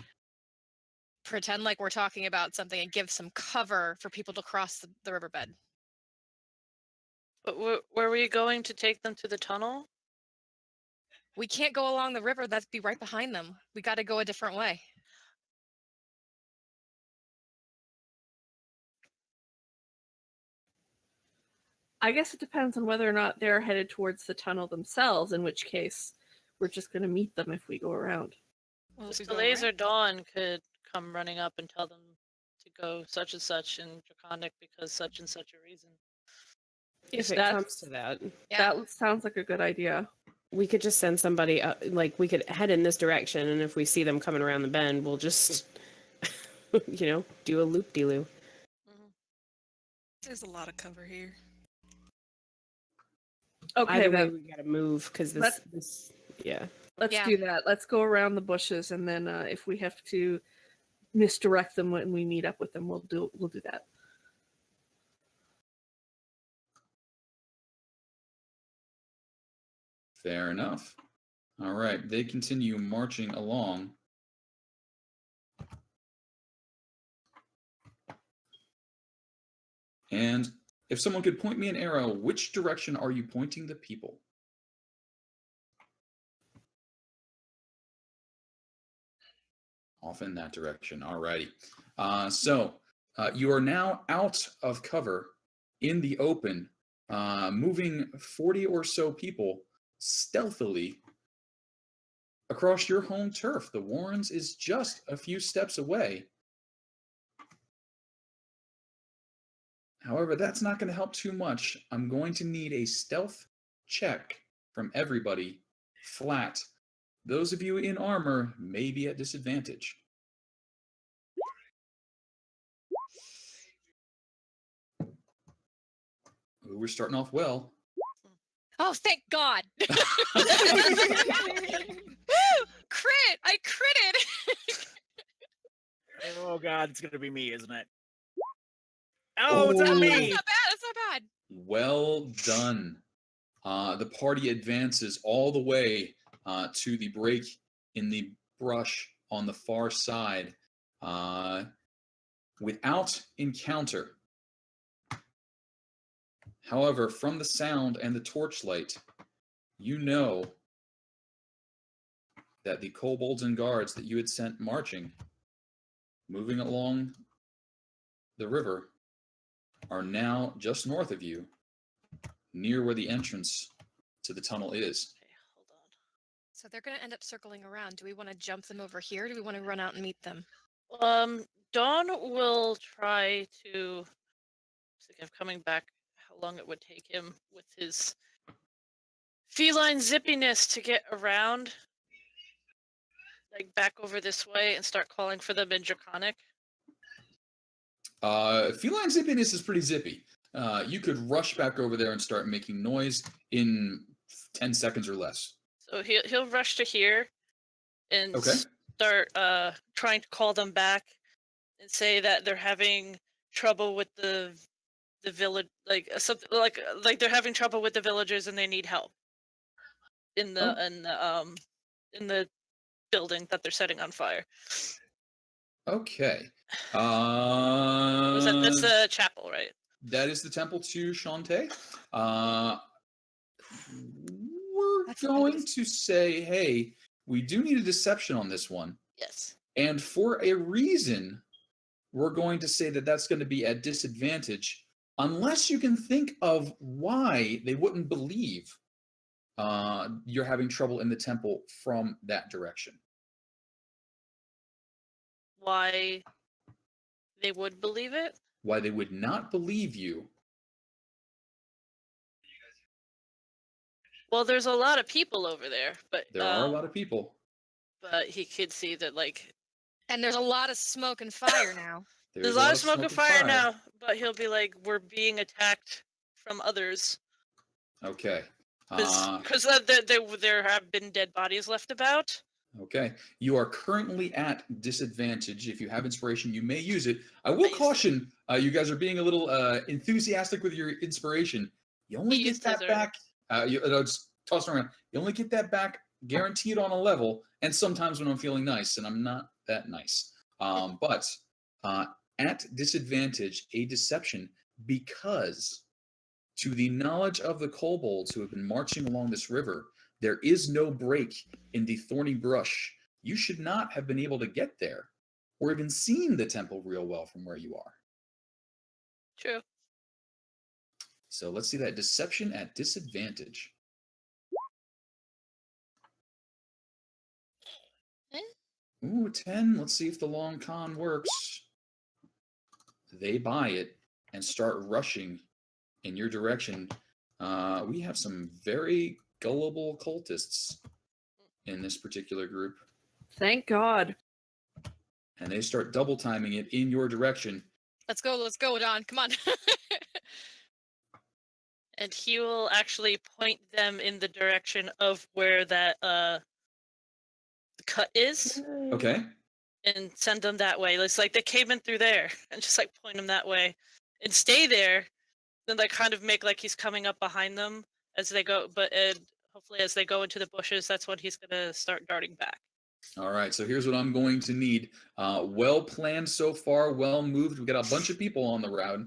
[SPEAKER 4] pretend like we're talking about something and give some cover for people to cross the riverbed.
[SPEAKER 3] But where were you going to take them to the tunnel?
[SPEAKER 4] We can't go along the river. That'd be right behind them. We got to go a different way.
[SPEAKER 6] I guess it depends on whether or not they're headed towards the tunnel themselves, in which case we're just going to meet them if we go around.
[SPEAKER 2] Well, if
[SPEAKER 3] Just
[SPEAKER 2] we go
[SPEAKER 3] Delays or
[SPEAKER 2] around-
[SPEAKER 3] Dawn could come running up and tell them to go such and such in Draconic because such and such a reason.
[SPEAKER 7] If it
[SPEAKER 6] that's-
[SPEAKER 7] comes to that,
[SPEAKER 4] Yeah.
[SPEAKER 6] That sounds like a good idea.
[SPEAKER 7] we could just send somebody, like, we could head in this direction, and if we see them coming around the bend, we'll just, do a loop-de-loo.
[SPEAKER 2] There's a lot of cover here.
[SPEAKER 6] Okay,
[SPEAKER 7] Either way,
[SPEAKER 6] then
[SPEAKER 7] we gotta move because
[SPEAKER 6] Let's-
[SPEAKER 7] this, yeah.
[SPEAKER 6] let's
[SPEAKER 4] Yeah.
[SPEAKER 6] do that. Let's go around the bushes, and then if we have to misdirect them when we meet up with them, we'll do that.
[SPEAKER 1] Fair enough. All right, they continue marching along. And if someone could point me an arrow, which direction are you pointing the people? Off in that direction. All righty. So you are now out of cover in the open, moving 40 or so people stealthily across your home turf. The Warrens is just a few steps away. However, that's not going to help too much. I'm going to need a stealth check from everybody, flat. Those of you in armor may be at disadvantage. Ooh, we're starting off well.
[SPEAKER 4] Oh, thank God! Woo! Crit! I critted!
[SPEAKER 5] Oh God, it's gonna be me, isn't it? Oh, it's not
[SPEAKER 1] Ooh.
[SPEAKER 4] That's
[SPEAKER 5] me.
[SPEAKER 4] not bad. That's not bad.
[SPEAKER 1] Well done. The party advances all the way to the break in the brush on the far side without encounter. However, from the sound and the torchlight, you know that the kobolds and guards that you had sent marching, moving along the river, are now just north of you, near where the entrance to the tunnel is.
[SPEAKER 3] Okay, hold on.
[SPEAKER 4] So they're going to end up circling around. Do we want to jump them over here? Or do we want to run out and meet them?
[SPEAKER 3] Dawn will try to think of coming back how long it would take him with his feline zippiness to get around, like back over this way and start calling for them in Draconic.
[SPEAKER 1] Feline zippiness is pretty zippy. You could rush back over there and start making noise in 10 seconds or less.
[SPEAKER 3] So he'll rush to here and
[SPEAKER 1] Okay.
[SPEAKER 3] start trying to call them back and say that they're having trouble with the village, like something like they're having trouble with the villagers and they need help in the in the building that they're setting on fire.
[SPEAKER 1] Okay.
[SPEAKER 3] That's the chapel, right?
[SPEAKER 1] That is the temple to Chauntea. We're
[SPEAKER 4] That's
[SPEAKER 1] going
[SPEAKER 4] nice.
[SPEAKER 1] to say, hey, we do need a deception on this one.
[SPEAKER 3] Yes.
[SPEAKER 1] And for a reason, we're going to say that that's going to be at disadvantage, unless you can think of why they wouldn't believe you're having trouble in the temple from that direction.
[SPEAKER 3] Why they would believe it?
[SPEAKER 1] Why they would not believe you.
[SPEAKER 3] Well, there's a lot of people over there, but
[SPEAKER 1] There are a lot of people.
[SPEAKER 3] but he could see that like
[SPEAKER 4] And there's a lot of smoke and fire now.
[SPEAKER 3] there's a lot of smoke and fire now, but he'll be like, we're being attacked from others.
[SPEAKER 1] Okay.
[SPEAKER 3] Because there have been dead bodies left about.
[SPEAKER 1] Okay. You are currently at disadvantage. If you have inspiration, you may use it. I will
[SPEAKER 3] I used
[SPEAKER 1] caution, you guys are being a little enthusiastic with your inspiration. You only
[SPEAKER 3] He
[SPEAKER 1] get
[SPEAKER 3] used
[SPEAKER 1] that
[SPEAKER 3] his
[SPEAKER 1] back. Just toss it around. You only get that back guaranteed on a level, and sometimes when I'm feeling nice, and I'm not that nice. But at disadvantage, a deception, because to the knowledge of the kobolds who have been marching along this river, there is no break in the thorny brush. You should not have been able to get there or even seen the temple real well from where you are.
[SPEAKER 3] True.
[SPEAKER 1] So let's see that deception at disadvantage. Ooh, 10. Let's see if the long con works. They buy it and start rushing in your direction. We have some very gullible cultists in this particular group.
[SPEAKER 6] Thank God.
[SPEAKER 1] And they start double timing it in your direction.
[SPEAKER 4] Let's go, Don. Come on.
[SPEAKER 3] And he will actually point them in the direction of where that cut is.
[SPEAKER 1] Okay.
[SPEAKER 3] And send them that way. It's like they came in through there, and just like point them that way, and stay there. Then like kind of make like he's coming up behind them as they go, but hopefully as they go into the bushes, that's when he's gonna start darting back.
[SPEAKER 1] All right, so here's what I'm going to need. Well planned so far, well moved. We've got a bunch of people on the route.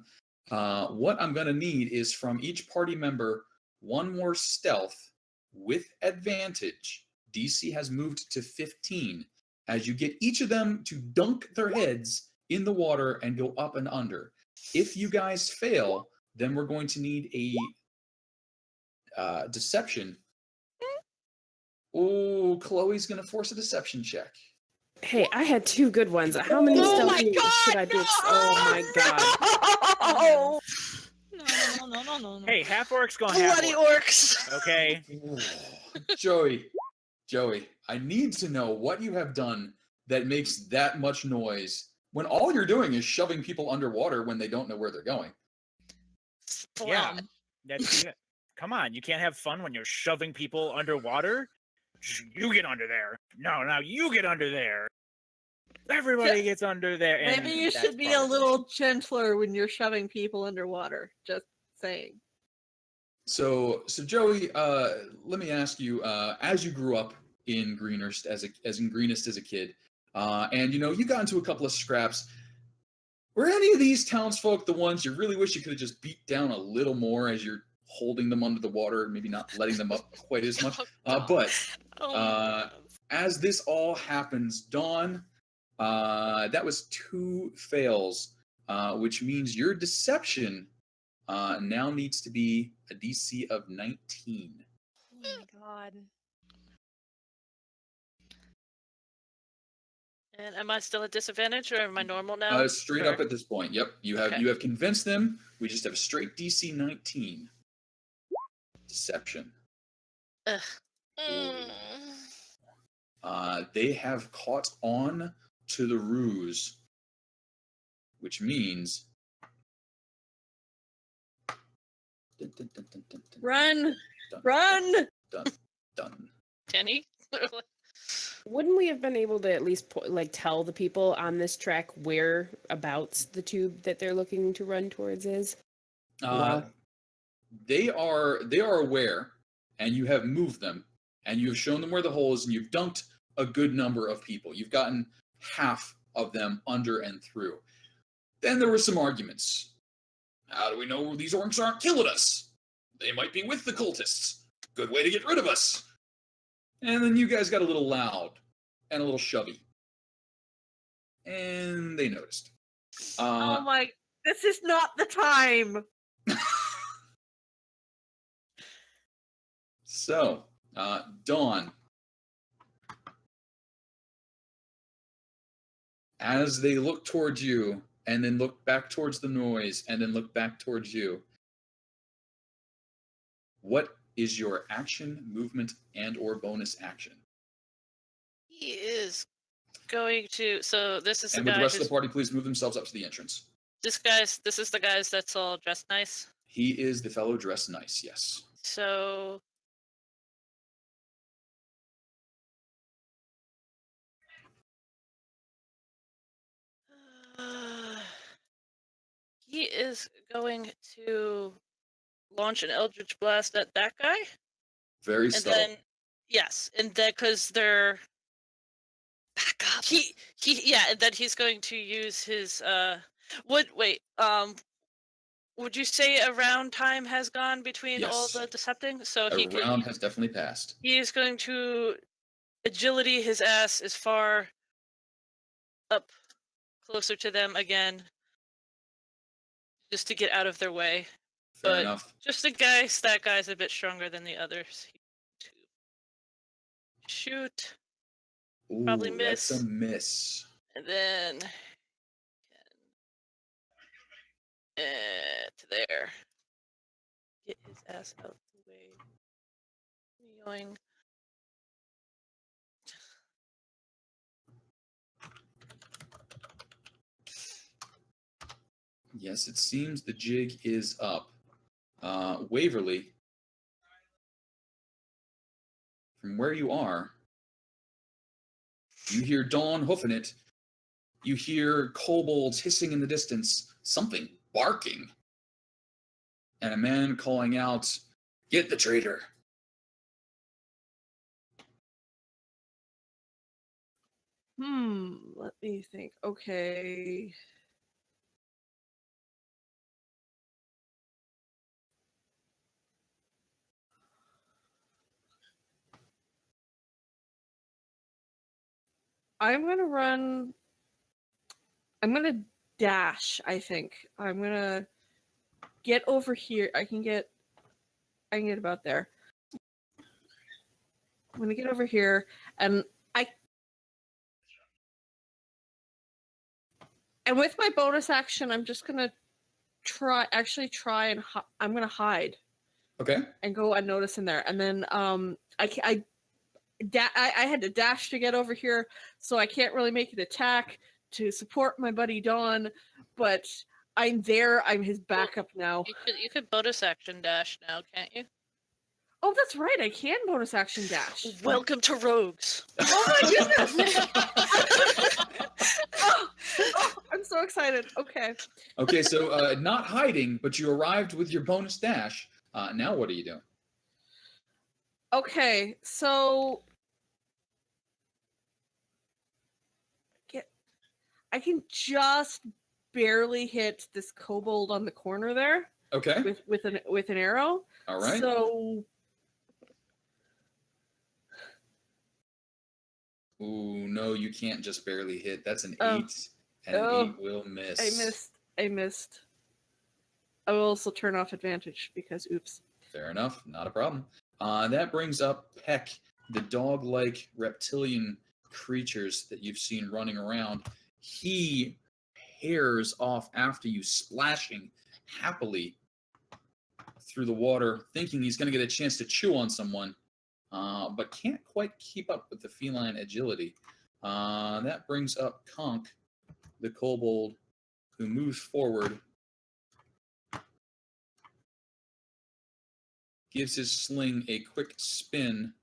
[SPEAKER 1] What I'm going to need is from each party member one more stealth with advantage. DC has moved to 15 as you get each of them to dunk their heads in the water and go up and under. If you guys fail, then we're going to need a deception. Oh, Chloe's going to force a deception check.
[SPEAKER 7] Hey, I had 2 good ones. How many
[SPEAKER 4] Oh
[SPEAKER 7] stealth
[SPEAKER 4] my
[SPEAKER 7] should I do? Oh my god.
[SPEAKER 3] Oh,
[SPEAKER 2] No.
[SPEAKER 5] Hey, half orcs going half
[SPEAKER 3] bloody
[SPEAKER 5] orcs.
[SPEAKER 3] orcs!
[SPEAKER 5] Okay.
[SPEAKER 1] Joey, I need to know what you have done that makes that much noise when all you're doing is shoving people underwater when they don't know where they're going.
[SPEAKER 5] Yeah. That's it. Come on, you can't have fun when you're shoving people underwater. You get under there. No, now you get under there. Everybody gets under there. And
[SPEAKER 6] Maybe you
[SPEAKER 5] that's
[SPEAKER 6] should be a
[SPEAKER 5] part of it.
[SPEAKER 6] little gentler when you're shoving people underwater. Just saying.
[SPEAKER 1] So Joey, let me ask you: as you grew up in Greenest as a kid, and you got into a couple of scraps. Were any of these townsfolk the ones you really wish you could have just beat down a little more as you're holding them under the water, maybe not letting them up quite as much? As this all happens, Dawn, that was 2 fails, which means your deception now needs to be a DC of 19.
[SPEAKER 4] Oh my god.
[SPEAKER 3] And am I still at disadvantage, or am I normal now?
[SPEAKER 1] Straight
[SPEAKER 3] Or-
[SPEAKER 1] up at this point. Yep, you have convinced them. We just have a straight DC 19. Deception.
[SPEAKER 3] Ugh.
[SPEAKER 1] They have caught on to the ruse, which means
[SPEAKER 6] Run!
[SPEAKER 1] Done.
[SPEAKER 6] Run!
[SPEAKER 1] Done.
[SPEAKER 3] Kenny?
[SPEAKER 7] Wouldn't we have been able to at least tell the people on this track whereabouts the tube that they're looking to run towards is? Wow.
[SPEAKER 1] They are aware, and you have moved them, and you have shown them where the hole is, and you've dunked a good number of people. You've gotten half of them under and through. Then there were some arguments. How do we know these orcs aren't killing us? They might be with the cultists. Good way to get rid of us. And then you guys got a little loud and a little shovey. And they noticed.
[SPEAKER 6] Oh my, this is not the time.
[SPEAKER 1] So, Dawn. As they look towards you, and then look back towards the noise, and then look back towards you, what is your action, movement, and or bonus action?
[SPEAKER 3] He is going to. So this is the
[SPEAKER 1] And with
[SPEAKER 3] guy.
[SPEAKER 1] the rest of the party, please move themselves up to the entrance.
[SPEAKER 3] This is the guys that's all dressed nice.
[SPEAKER 1] He is the fellow dressed nice, yes.
[SPEAKER 3] So. He is going to launch an Eldritch Blast at that guy.
[SPEAKER 1] Very
[SPEAKER 3] And
[SPEAKER 1] subtle.
[SPEAKER 3] then, yes, and then because they're
[SPEAKER 4] Back up.
[SPEAKER 3] and then he's going to use his would you say a round time has gone between all
[SPEAKER 1] Yes.
[SPEAKER 3] the decepting? So
[SPEAKER 1] A round has definitely passed.
[SPEAKER 3] he is going to agility his ass as far up closer to them again, just to get out of their way.
[SPEAKER 1] Fair
[SPEAKER 3] But
[SPEAKER 1] enough.
[SPEAKER 3] just in case that guy's a bit stronger than the others. Shoot.
[SPEAKER 1] Ooh,
[SPEAKER 3] probably
[SPEAKER 1] that's
[SPEAKER 3] miss.
[SPEAKER 1] a miss.
[SPEAKER 3] And then to there. Get his ass out the way. Yoing.
[SPEAKER 1] Yes, it seems the jig is up. Waverly, from where you are, you hear Dawn hoofing it. You hear kobolds hissing in the distance, something barking, and a man calling out, "Get the traitor!"
[SPEAKER 6] Let me think. Okay. I'm gonna dash, I think. I'm gonna get over here. I can get about there. I'm gonna get over here, and with my bonus action, I'm just gonna try and I'm gonna hide.
[SPEAKER 1] Okay.
[SPEAKER 6] And go unnoticed in there, and then I had to dash to get over here, so I can't really make an attack to support my buddy Dawn, but I'm there. I'm his backup now.
[SPEAKER 3] You could bonus action dash now, can't you?
[SPEAKER 6] Oh, that's right. I can bonus action dash.
[SPEAKER 3] Welcome to Rogues.
[SPEAKER 6] Oh my goodness! oh, I'm so excited. Okay.
[SPEAKER 1] Okay, so not hiding, but you arrived with your bonus dash. Now what are you doing?
[SPEAKER 6] Okay, so I can just barely hit this kobold on the corner there.
[SPEAKER 1] Okay.
[SPEAKER 6] With an arrow.
[SPEAKER 1] All right.
[SPEAKER 6] So.
[SPEAKER 1] Ooh, no, you can't just barely hit. That's an 8, and an 8 will miss.
[SPEAKER 6] I missed. I will also turn off advantage because oops.
[SPEAKER 1] Fair enough, not a problem. That brings up Peck, the dog-like reptilian creatures that you've seen running around. He hairs off after you, splashing happily through the water, thinking he's going to get a chance to chew on someone, but can't quite keep up with the feline agility. That brings up Conk, the kobold, who moves forward, gives his sling a quick spin,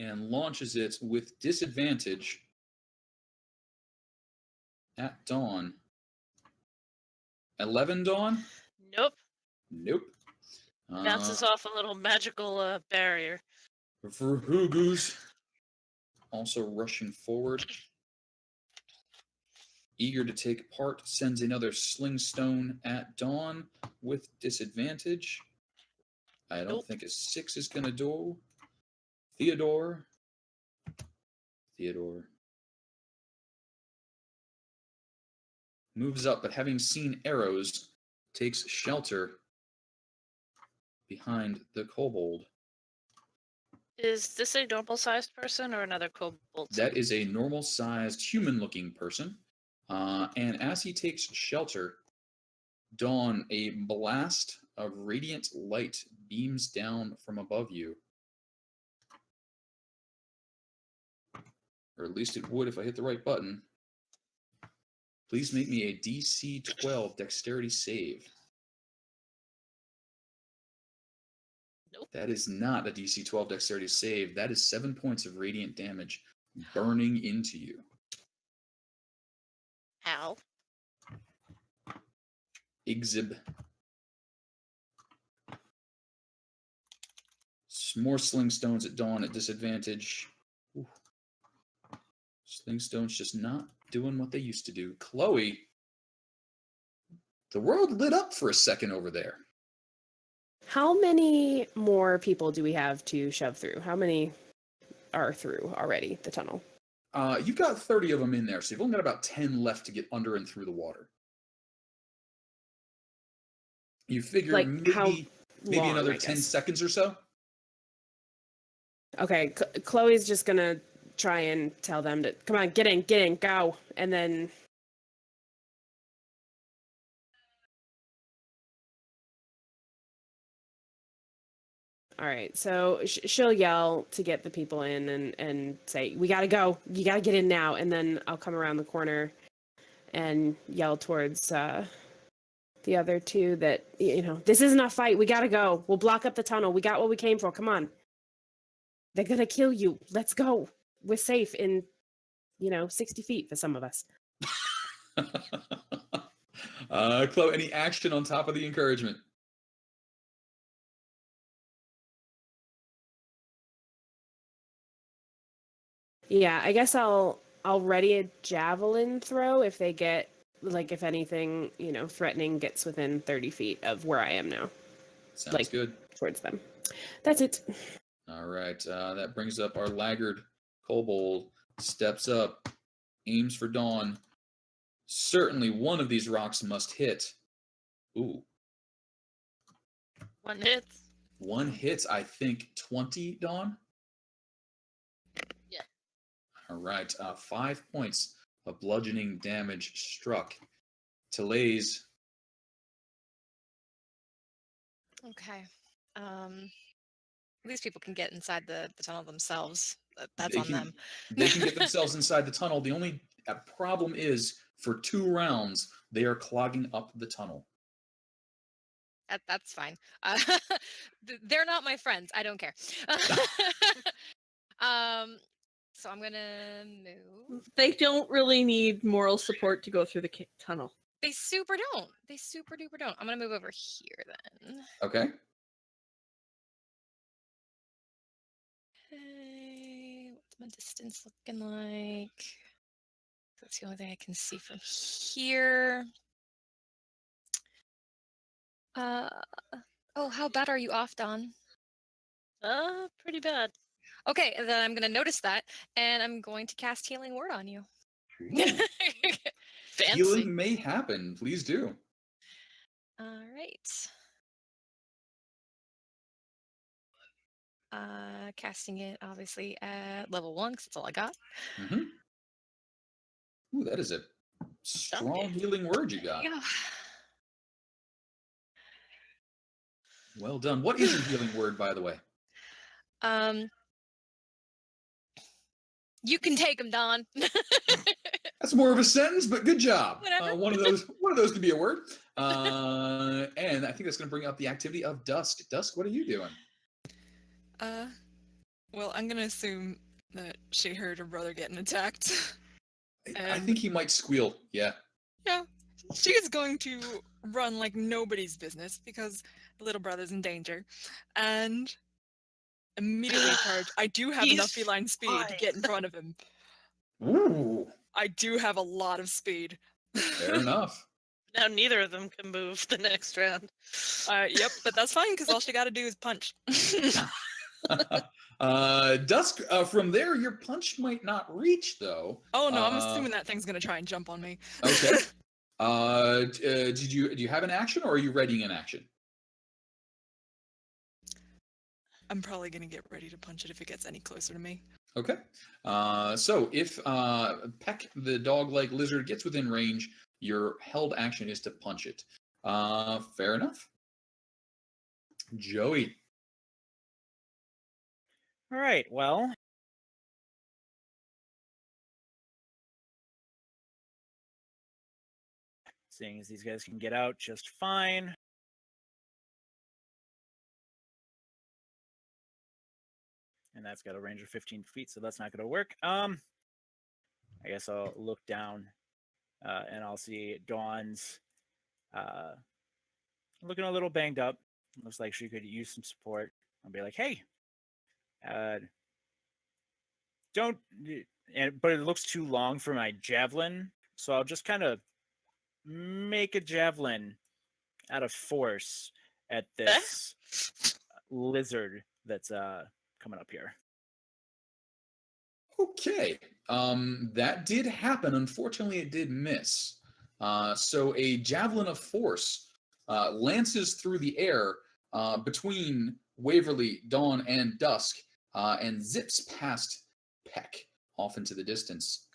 [SPEAKER 1] and launches it with disadvantage at Dawn. 11, Dawn?
[SPEAKER 3] Nope.
[SPEAKER 1] Nope.
[SPEAKER 3] Bounces off a little magical barrier.
[SPEAKER 1] Verhugus also rushing forward, eager to take part, sends another sling stone at Dawn with disadvantage. I don't think a 6 is going to do. Theodore moves up, but having seen arrows, takes shelter behind the kobold.
[SPEAKER 3] Is this a normal-sized person or another kobold?
[SPEAKER 1] That is a normal-sized, human-looking person. And as he takes shelter, Dawn, a blast of radiant light beams down from above you. Or at least it would if I hit the right button. Please make me a DC 12 dexterity save.
[SPEAKER 3] Nope.
[SPEAKER 1] That is not a DC 12 dexterity save. That is 7 points of radiant damage burning into you.
[SPEAKER 3] How?
[SPEAKER 1] Exhib. More sling stones at Dawn at disadvantage. Ooh. Sling stones just not doing what they used to do. Chloe, the world lit up for a second over there.
[SPEAKER 7] How many more people do we have to shove through? How many are through already, the tunnel?
[SPEAKER 1] You've got 30 of them in there, so you've only got about 10 left to get under and through the water. You figure
[SPEAKER 7] Like
[SPEAKER 1] maybe
[SPEAKER 7] long,
[SPEAKER 1] another
[SPEAKER 7] I
[SPEAKER 1] 10
[SPEAKER 7] guess.
[SPEAKER 1] seconds or so?
[SPEAKER 7] Okay, Chloe's just gonna try and tell them to, come on, get in, go. And then... All right, so she'll yell to get the people in and say, we gotta go, you gotta get in now. And then I'll come around the corner and yell towards the other two that, this isn't a fight. We gotta go. We'll block up the tunnel. We got what we came for. Come on. They're gonna kill you. Let's go. We're safe in, 60 feet for some of us.
[SPEAKER 1] Chloe, any action on top of the encouragement?
[SPEAKER 7] Yeah, I guess I'll ready a javelin throw if they get, if anything, threatening gets within 30 feet of where I am now.
[SPEAKER 1] Sounds good.
[SPEAKER 7] Towards them. That's it.
[SPEAKER 1] All right. That brings up our laggard kobold. Steps up, aims for Dawn. Certainly one of these rocks must hit. Ooh.
[SPEAKER 3] One hits.
[SPEAKER 1] One hits, I think, 20, Dawn?
[SPEAKER 3] Yeah.
[SPEAKER 1] All right. 5 points of bludgeoning damage struck. Telays.
[SPEAKER 4] Okay. These people can get inside the tunnel themselves. That's on them.
[SPEAKER 1] They can get themselves inside the tunnel. The only problem is, for 2 rounds, they are clogging up the tunnel.
[SPEAKER 4] That's fine. They're not my friends. I don't care. So I'm gonna move.
[SPEAKER 6] They don't really need moral support to go through the tunnel.
[SPEAKER 4] They super don't. They super duper don't. I'm gonna move over here then.
[SPEAKER 1] Okay.
[SPEAKER 4] Okay, what's my distance looking like? That's the only thing I can see from here. Oh, how bad are you off, Dawn?
[SPEAKER 3] Pretty bad.
[SPEAKER 4] Okay, then I'm gonna notice that, and I'm going to cast Healing Word on you.
[SPEAKER 3] Fancy.
[SPEAKER 1] Healing may happen. Please do.
[SPEAKER 4] All right. Casting it obviously at level 1 because that's all I got.
[SPEAKER 1] Mm-hmm. Ooh, that is a strong healing word you got.
[SPEAKER 4] Yeah.
[SPEAKER 1] Well done. What is your healing word, by the way?
[SPEAKER 4] You can take them, Dawn.
[SPEAKER 1] That's more of a sentence, but good job.
[SPEAKER 4] Whatever.
[SPEAKER 1] One of those could be a word. And I think that's going to bring up the activity of Dusk. Dusk, what are you doing?
[SPEAKER 2] Well, I'm gonna assume that she heard her brother getting attacked.
[SPEAKER 1] I think he might squeal. Yeah.
[SPEAKER 2] Yeah, she is going to run like nobody's business because the little brother's in danger, and immediately charge. I do have enough
[SPEAKER 3] He's
[SPEAKER 2] feline speed to get in front of him.
[SPEAKER 1] Ooh.
[SPEAKER 2] I do have a lot of speed.
[SPEAKER 1] Fair enough.
[SPEAKER 3] Now neither of them can move the next round.
[SPEAKER 2] Yep, but that's fine because all she got to do is punch.
[SPEAKER 1] Dusk, from there, your punch might not reach, though.
[SPEAKER 2] Oh no, I'm assuming that thing's gonna try and jump on me.
[SPEAKER 1] Okay. Do you have an action, or are you readying an action?
[SPEAKER 2] I'm probably gonna get ready to punch it if it gets any closer to me.
[SPEAKER 1] Okay. So if Peck, the dog-like lizard, gets within range, your held action is to punch it. Fair enough. Joey.
[SPEAKER 5] All right, well. Seeing as these guys can get out just fine. And that's got a range of 15 feet, so that's not going to work. I guess I'll look down and I'll see Dawn's looking a little banged up. Looks like she could use some support. I'll be like, hey, but it looks too long for my javelin, so I'll just kind of make a javelin out of force at this lizard that's coming up here.
[SPEAKER 1] Okay. That did happen. Unfortunately, it did miss. So a javelin of force lances through the air between Waverly, Dawn, and Dusk, and zips past Peck off into the distance.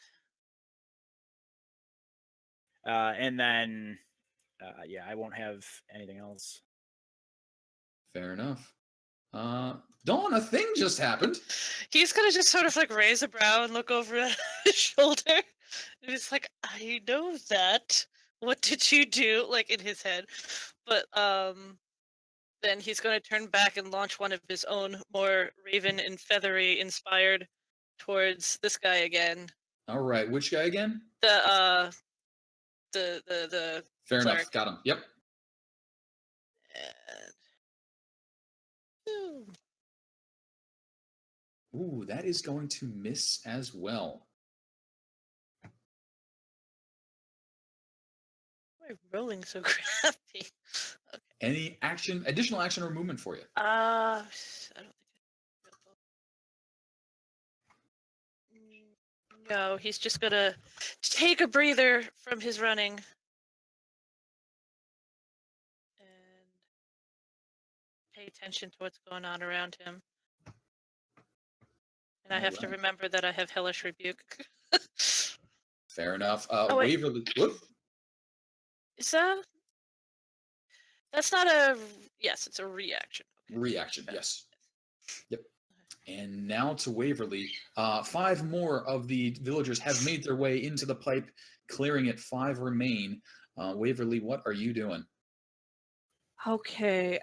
[SPEAKER 5] And then, yeah, I won't have anything else.
[SPEAKER 1] Fair enough. Dawn, a thing just happened.
[SPEAKER 3] He's gonna just sort of like raise a brow and look over his shoulder. And it's like, I know that. What did you do? Like in his head. But then he's going to turn back and launch one of his own more raven and feathery inspired towards this guy again.
[SPEAKER 1] All right, which guy again?
[SPEAKER 3] The
[SPEAKER 1] Fair
[SPEAKER 3] cleric.
[SPEAKER 1] enough. Got him. Yep.
[SPEAKER 3] And...
[SPEAKER 1] Ooh, that is going to miss as well.
[SPEAKER 3] Why am I rolling so crappy? Okay.
[SPEAKER 1] Any action, additional action or movement for you?
[SPEAKER 3] I don't think. No, he's just gonna take a breather from his running and pay attention to what's going on around him. And I have to remember that I have Hellish Rebuke.
[SPEAKER 1] Fair enough.
[SPEAKER 3] wait.
[SPEAKER 1] Waverly. Whoop.
[SPEAKER 3] Is that? That's not a. Yes, it's a reaction. Okay.
[SPEAKER 1] Reaction, yes. Yep. And now to Waverly. 5 more of the villagers have made their way into the pipe, clearing it. 5 remain. Waverly, what are you doing?
[SPEAKER 6] Okay.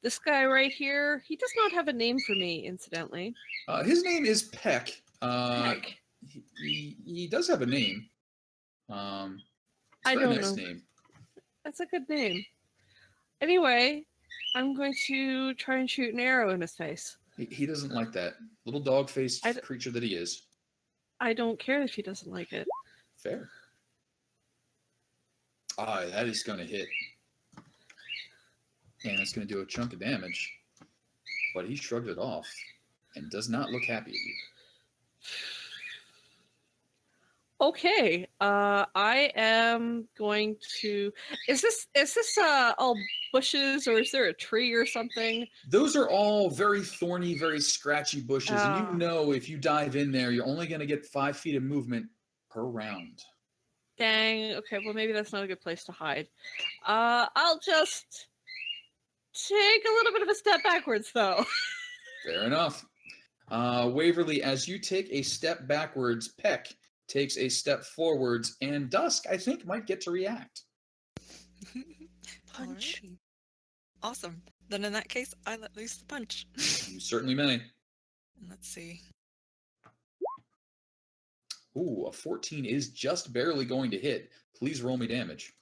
[SPEAKER 6] This guy right here, he does not have a name for me, incidentally.
[SPEAKER 1] His name is Peck.
[SPEAKER 6] Heck.
[SPEAKER 1] He does have a name.
[SPEAKER 6] I
[SPEAKER 1] It's a
[SPEAKER 6] don't
[SPEAKER 1] nice
[SPEAKER 6] know.
[SPEAKER 1] name.
[SPEAKER 6] That's a good name. Anyway, I'm going to try and shoot an arrow in his face.
[SPEAKER 1] He doesn't like that. Little dog-faced
[SPEAKER 6] I
[SPEAKER 1] creature that he is.
[SPEAKER 6] I don't care if he doesn't like it.
[SPEAKER 1] Fair. That is going to hit. And it's going to do a chunk of damage. But he shrugged it off and does not look happy at you.
[SPEAKER 6] Okay. I am going to. Is this all bushes, or is there a tree or something?
[SPEAKER 1] Those are all very thorny, very scratchy bushes. And you
[SPEAKER 6] Ah.
[SPEAKER 1] know if you dive in there, you're only going to get 5 feet of movement per round.
[SPEAKER 6] Dang. Okay. Well, maybe that's not a good place to hide. I'll just take a little bit of a step backwards, though.
[SPEAKER 1] Fair enough. Waverly, as you take a step backwards, Peck takes a step forwards, and Dusk, I think, might get to react.
[SPEAKER 2] Punch. Alrighty. Awesome. Then in that case, I let loose the punch.
[SPEAKER 1] You certainly may.
[SPEAKER 2] Let's see.
[SPEAKER 1] Ooh, a 14 is just barely going to hit. Please roll me damage.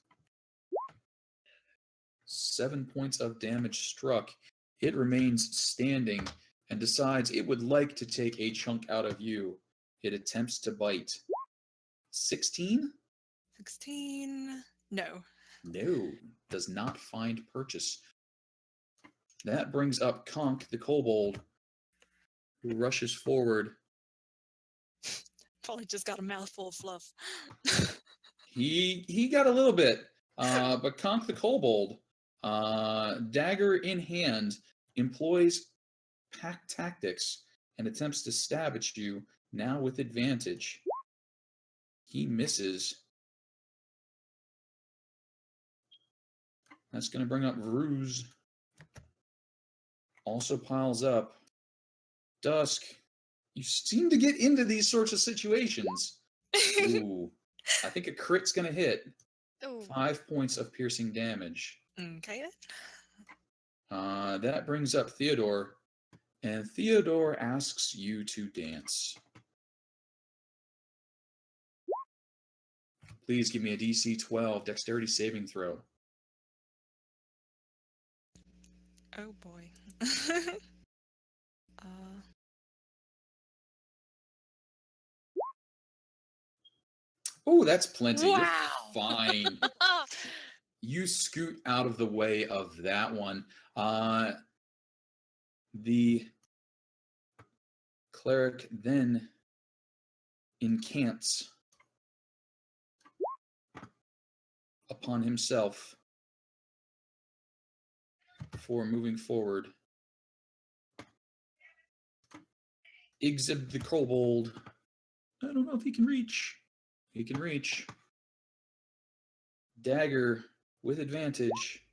[SPEAKER 1] 7 points of damage struck. It remains standing and decides it would like to take a chunk out of you. It attempts to bite. 16?
[SPEAKER 2] 16. No.
[SPEAKER 1] No, does not find purchase. That brings up Conk, the kobold, who rushes forward.
[SPEAKER 2] Probably just got a mouthful of fluff.
[SPEAKER 1] He got a little bit, but Conk the kobold, dagger in hand, employs pack tactics and attempts to stab at you, now with advantage. He misses. That's going to bring up Ruse. Also piles up. Dusk, you seem to get into these sorts of situations. Ooh, I think a crit's going to hit.
[SPEAKER 4] Ooh.
[SPEAKER 1] 5 points of piercing damage.
[SPEAKER 2] Okay.
[SPEAKER 1] That brings up Theodore. And Theodore asks you to dance. Please give me a DC 12 dexterity saving throw.
[SPEAKER 2] Oh boy.
[SPEAKER 1] Oh, that's plenty.
[SPEAKER 4] Wow.
[SPEAKER 1] You're fine. You scoot out of the way of that one. The cleric then incants upon himself for moving forward. Exhibit the kobold. I don't know if he can reach. He can reach. Dagger with advantage.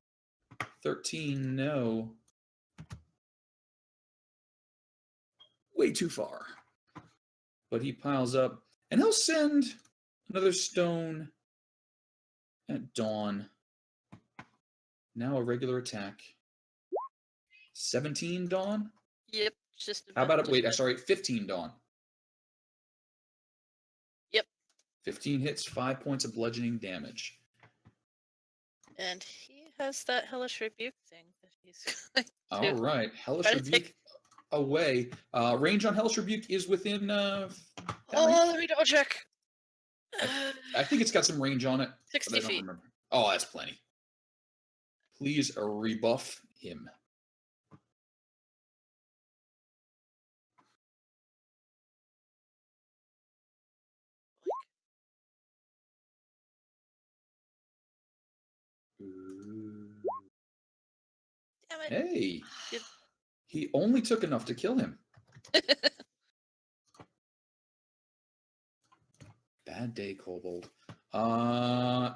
[SPEAKER 1] 13, no. Way too far. but he piles up, and he'll send another stone at dawn. Now a regular attack. 17 dawn?
[SPEAKER 3] Yep. Just
[SPEAKER 1] How about it?
[SPEAKER 3] just
[SPEAKER 1] Wait,
[SPEAKER 3] about-
[SPEAKER 1] sorry, 15 dawn.
[SPEAKER 3] Yep.
[SPEAKER 1] 15 hits, 5 points of bludgeoning damage.
[SPEAKER 3] And he has that hellish rebuke thing that he's going
[SPEAKER 1] All
[SPEAKER 3] to
[SPEAKER 1] right, Hellish
[SPEAKER 3] try to
[SPEAKER 1] Rebuke
[SPEAKER 3] take.
[SPEAKER 1] away. Range on Hellish Rebuke is within.
[SPEAKER 3] Oh,
[SPEAKER 1] Henry?
[SPEAKER 3] let me double check.
[SPEAKER 1] I think it's got some range on it. But
[SPEAKER 3] 60
[SPEAKER 1] I don't
[SPEAKER 3] feet.
[SPEAKER 1] remember. Oh, that's plenty. Please rebuff him. Ooh.
[SPEAKER 3] Damn it.
[SPEAKER 1] Hey,
[SPEAKER 3] Did-
[SPEAKER 1] he only took enough to kill him. Bad day, Kobold.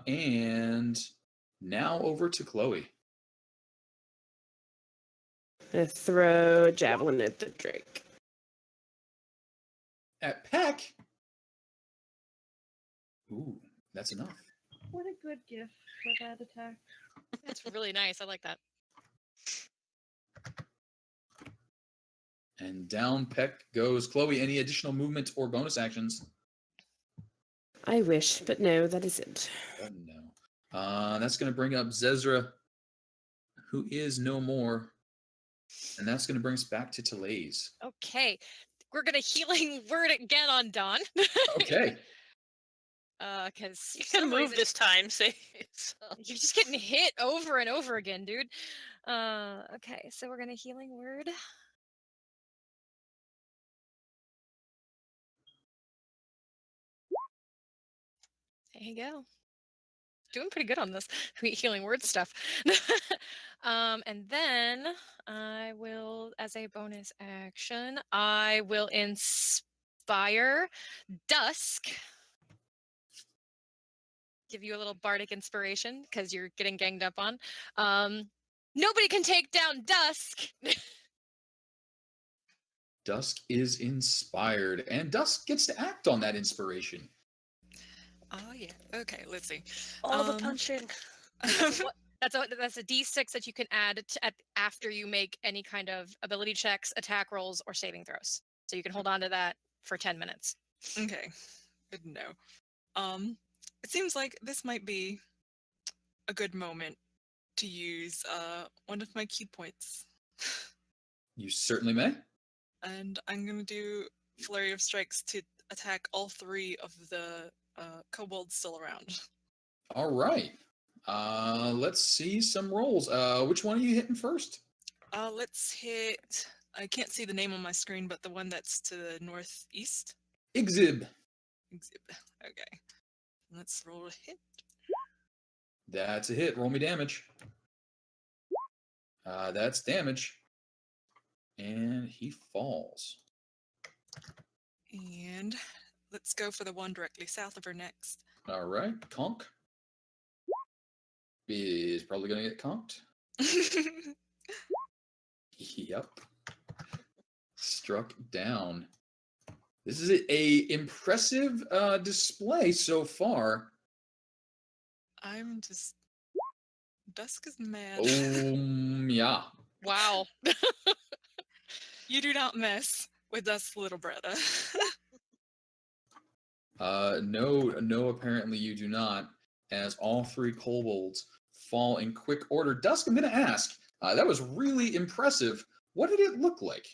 [SPEAKER 1] And now over to Chloe.
[SPEAKER 7] I'm gonna throw a javelin at the Drake.
[SPEAKER 1] At Peck. Ooh, that's enough.
[SPEAKER 6] What a good gift for that attack.
[SPEAKER 4] That's really nice. I like that.
[SPEAKER 1] And down Peck goes. Chloe, any additional movement or bonus actions?
[SPEAKER 7] I wish, but no, that is it.
[SPEAKER 1] Oh, no. That's going to bring up Zezra, who is no more. And that's going to bring us back to Talaise.
[SPEAKER 4] Okay. We're gonna healing word again on Dawn.
[SPEAKER 1] Okay.
[SPEAKER 4] Because
[SPEAKER 3] You can move this time, see? So.
[SPEAKER 4] You're just getting hit over and over again, dude. Okay, so we're gonna healing word. There you go. Doing pretty good on this healing word stuff. And then I will, as a bonus action, I will inspire Dusk. Give you a little bardic inspiration because you're getting ganged up on. Nobody can take down Dusk.
[SPEAKER 1] Dusk is inspired, and Dusk gets to act on that inspiration.
[SPEAKER 2] Oh yeah. Okay, let's see.
[SPEAKER 3] All the punching.
[SPEAKER 4] That's a D6 that you can add after you make any kind of ability checks, attack rolls, or saving throws. So you can hold on to that for 10 minutes.
[SPEAKER 2] Okay. Good to know. It seems like this might be a good moment to use one of my key points.
[SPEAKER 1] You certainly may.
[SPEAKER 2] And I'm gonna do flurry of strikes to attack all 3 of the kobolds still around.
[SPEAKER 1] All right. Let's see some rolls. Which one are you hitting first?
[SPEAKER 2] Let's hit. I can't see the name on my screen, but the one that's to the northeast.
[SPEAKER 1] Exib.
[SPEAKER 2] Okay. Let's roll a hit.
[SPEAKER 1] That's a hit. Roll me damage. That's damage. And he falls.
[SPEAKER 2] And let's go for the one directly south of her next.
[SPEAKER 1] All right. Conk is probably going to get conked. Yep. Struck down. This is a impressive display so far.
[SPEAKER 2] I'm just. Dusk is mad.
[SPEAKER 1] Yeah.
[SPEAKER 4] Wow.
[SPEAKER 2] You do not mess with Dusk, little brother.
[SPEAKER 1] No, apparently you do not, as all 3 kobolds fall in quick order. Dusk, I'm going to ask, that was really impressive. What did it look like?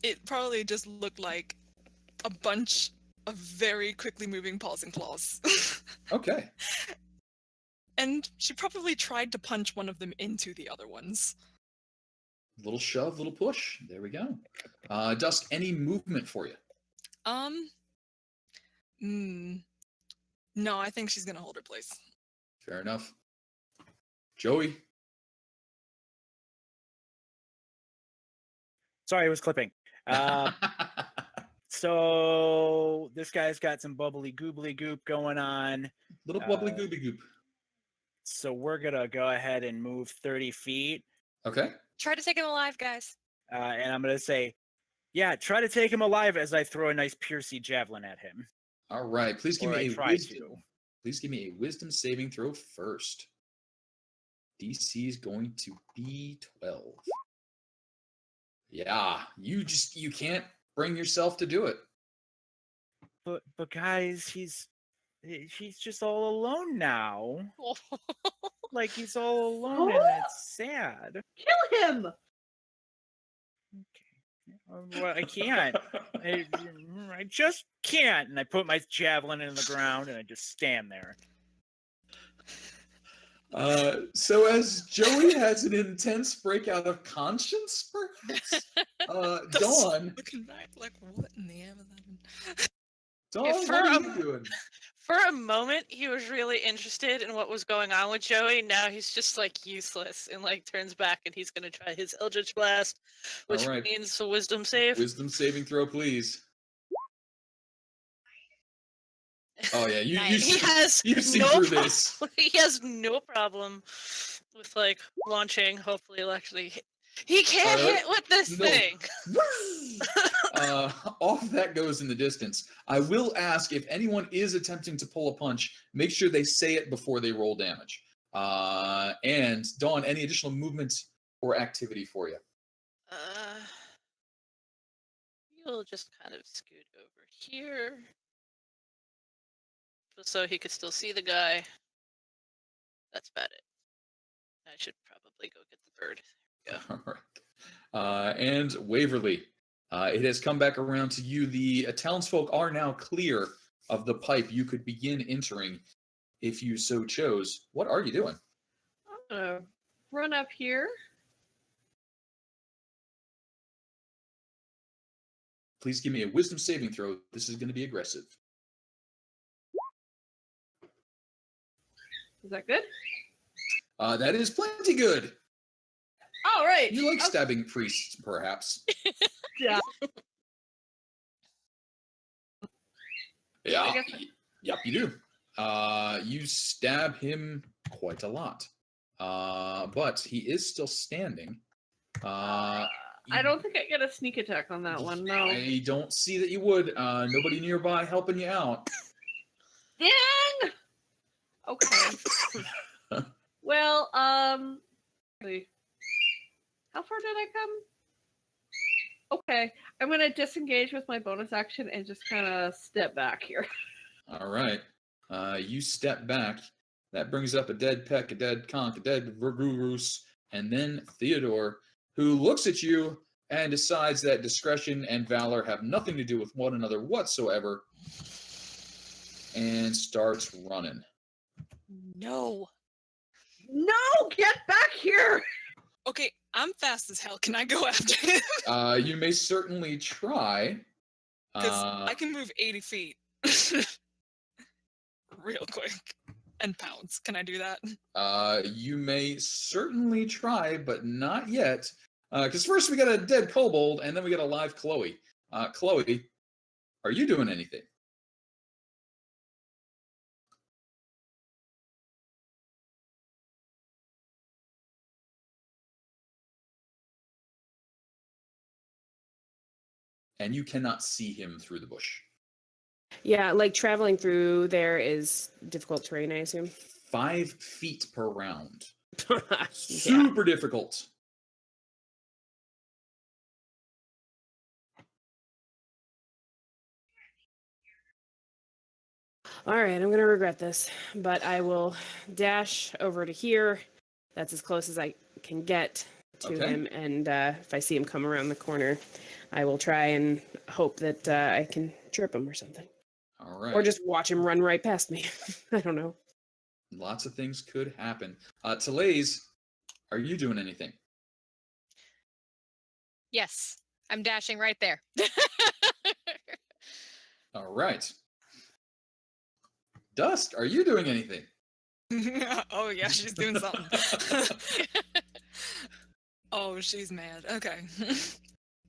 [SPEAKER 2] It probably just looked like a bunch of very quickly moving paws and claws.
[SPEAKER 1] Okay.
[SPEAKER 2] And she probably tried to punch one of them into the other ones.
[SPEAKER 1] Little shove, little push. There we go. Dusk, any movement for you?
[SPEAKER 2] No, I think she's gonna hold her place.
[SPEAKER 1] Fair enough. Joey?
[SPEAKER 5] Sorry, I was clipping. So this guy's got some bubbly goobly goop going on.
[SPEAKER 1] Little bubbly gooby goop.
[SPEAKER 5] So we're gonna go ahead and move 30 feet.
[SPEAKER 1] Okay.
[SPEAKER 4] Try to take him alive, guys.
[SPEAKER 5] And I'm gonna say, Yeah, try to take him alive as I throw a nice piercy javelin at him.
[SPEAKER 1] All right. Please give
[SPEAKER 5] Or
[SPEAKER 1] me
[SPEAKER 5] I
[SPEAKER 1] a
[SPEAKER 5] try
[SPEAKER 1] wisdom.
[SPEAKER 5] to.
[SPEAKER 1] Please give me a wisdom saving throw first. DC is going to be 12. Yeah, you can't bring yourself to do it.
[SPEAKER 5] But guys, he's just all alone now. Like he's all alone and it's sad.
[SPEAKER 6] Kill him!
[SPEAKER 5] Okay. Well, I can't. I just can't. And I put my javelin in the ground and I just stand there.
[SPEAKER 1] So as Joey has an intense breakout of conscience, perhaps, Dawn,
[SPEAKER 2] Looking back, like, what in the Amazon?
[SPEAKER 1] Dawn,
[SPEAKER 3] Yeah,
[SPEAKER 1] what
[SPEAKER 3] for
[SPEAKER 1] are
[SPEAKER 3] a-
[SPEAKER 1] you doing?
[SPEAKER 3] For a moment, he was really interested in what was going on with Joey. Now he's just like useless and like turns back and he's gonna try his Eldritch Blast, which
[SPEAKER 1] Alright.
[SPEAKER 3] means a Wisdom save.
[SPEAKER 1] Wisdom saving throw, please. Oh yeah, you
[SPEAKER 4] Nice.
[SPEAKER 3] He has
[SPEAKER 1] you've seen
[SPEAKER 3] no
[SPEAKER 1] through
[SPEAKER 3] problem.
[SPEAKER 1] this.
[SPEAKER 3] He has no problem with like launching. Hopefully, he'll actually hit. He can't
[SPEAKER 1] Alright.
[SPEAKER 3] hit with this
[SPEAKER 1] No.
[SPEAKER 3] thing.
[SPEAKER 1] Off that goes in the distance. I will ask if anyone is attempting to pull a punch, make sure they say it before they roll damage. And Dawn, any additional movement or activity for you?
[SPEAKER 3] You'll just kind of scoot over here, so he could still see the guy. That's about it. I should probably go get the bird. Yeah.
[SPEAKER 1] All right. And Waverly, it has come back around to you. The townsfolk are now clear of the pipe. You could begin entering if you so chose. What are you doing?
[SPEAKER 6] I'm gonna run up here.
[SPEAKER 1] Please give me a wisdom saving throw. This is going to be aggressive.
[SPEAKER 6] Is that good?
[SPEAKER 1] That is plenty good.
[SPEAKER 6] All right.
[SPEAKER 1] You like
[SPEAKER 6] Okay.
[SPEAKER 1] stabbing priests, perhaps?
[SPEAKER 6] Yeah.
[SPEAKER 1] Yeah.
[SPEAKER 6] guess
[SPEAKER 1] Yep, you do. You stab him quite a lot. But he is still standing.
[SPEAKER 6] I don't think I get a sneak attack on that one. No.
[SPEAKER 1] I don't see that you would. Nobody nearby helping you out.
[SPEAKER 6] Dang. Okay. Well, wait. How far did I come? Okay, I'm gonna disengage with my bonus action and just kind of step back here.
[SPEAKER 1] All right. You step back. That brings up a dead Peck, a dead Conk, a dead Vergurus, and then Theodore, who looks at you and decides that discretion and valor have nothing to do with one another whatsoever, and starts running.
[SPEAKER 2] No.
[SPEAKER 6] No, get back here!
[SPEAKER 2] Okay, I'm fast as hell. Can I go after him?
[SPEAKER 1] You may certainly try.
[SPEAKER 2] Because I can move 80 feet. Real quick. And pounce. Can I do that?
[SPEAKER 1] You may certainly try, but not yet. Because first we got a dead kobold, and then we got a live Chloe. Chloe, are you doing anything? And you cannot see him through the bush.
[SPEAKER 7] Yeah, like traveling through there is difficult terrain, I assume.
[SPEAKER 1] 5 feet per round.
[SPEAKER 7] Yeah.
[SPEAKER 1] Super difficult.
[SPEAKER 7] All right, I'm gonna regret this, but I will dash over to here. That's as close as I can get to
[SPEAKER 1] Okay.
[SPEAKER 7] him, and if I see him come around the corner, I will try and hope that I can trip him or something,
[SPEAKER 1] All right.
[SPEAKER 7] or just watch him run right past me. I don't know.
[SPEAKER 1] Lots of things could happen. Talays, are you doing anything?
[SPEAKER 4] Yes, I'm dashing right there.
[SPEAKER 1] All right. Dusk, are you doing anything?
[SPEAKER 2] Oh, yeah, she's doing something. Oh, she's mad. Okay.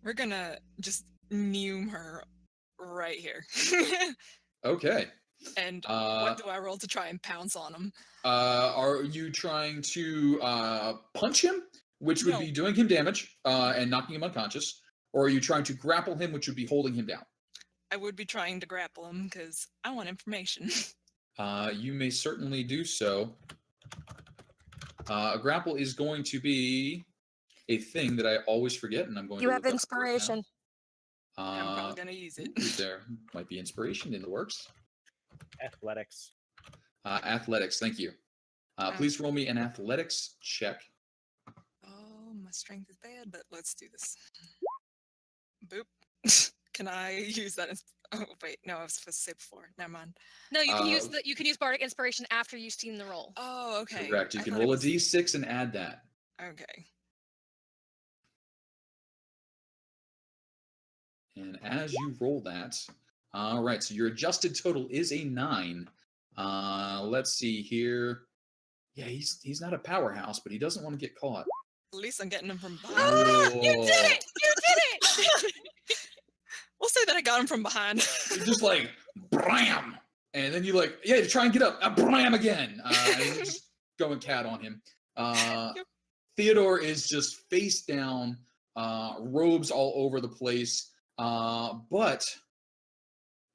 [SPEAKER 2] We're gonna just neum her right here.
[SPEAKER 1] Okay.
[SPEAKER 2] And what do I roll to try and pounce on him?
[SPEAKER 1] Are you trying to punch him, which would
[SPEAKER 2] No.
[SPEAKER 1] be doing him damage and knocking him unconscious, or are you trying to grapple him, which would be holding him down?
[SPEAKER 2] I would be trying to grapple him because I want information.
[SPEAKER 1] You may certainly do so. A grapple is going to be a thing that I always forget, and I'm going
[SPEAKER 4] You
[SPEAKER 1] to
[SPEAKER 4] have
[SPEAKER 1] look up for it now.
[SPEAKER 4] inspiration.
[SPEAKER 2] I'm probably gonna use it.
[SPEAKER 1] There might be inspiration in the works.
[SPEAKER 5] Athletics.
[SPEAKER 1] Athletics, thank you. Please roll me an athletics check.
[SPEAKER 2] Oh, my strength is bad, but let's do this. Boop. Can I use that? Oh wait, no, I was supposed to say before. Never mind.
[SPEAKER 4] No, you can use bardic inspiration after you've seen the roll.
[SPEAKER 2] Oh, okay.
[SPEAKER 1] Correct. You
[SPEAKER 2] I
[SPEAKER 1] can
[SPEAKER 2] thought it
[SPEAKER 1] roll a
[SPEAKER 2] was-
[SPEAKER 1] d6 and add that.
[SPEAKER 2] Okay.
[SPEAKER 1] And as you roll that, all right, so your adjusted total is a 9. Let's see here. Yeah, he's not a powerhouse, but he doesn't want to get caught.
[SPEAKER 2] At least I'm getting him from behind.
[SPEAKER 4] Ah, you did
[SPEAKER 1] Whoa.
[SPEAKER 4] it! You did it!
[SPEAKER 2] We'll say that I got him from behind.
[SPEAKER 1] You're just like, bram! And then you like, yeah, you try and get up, bram again. And you're just going cat on him.
[SPEAKER 2] Yep.
[SPEAKER 1] Theodore is just face down, robes all over the place. But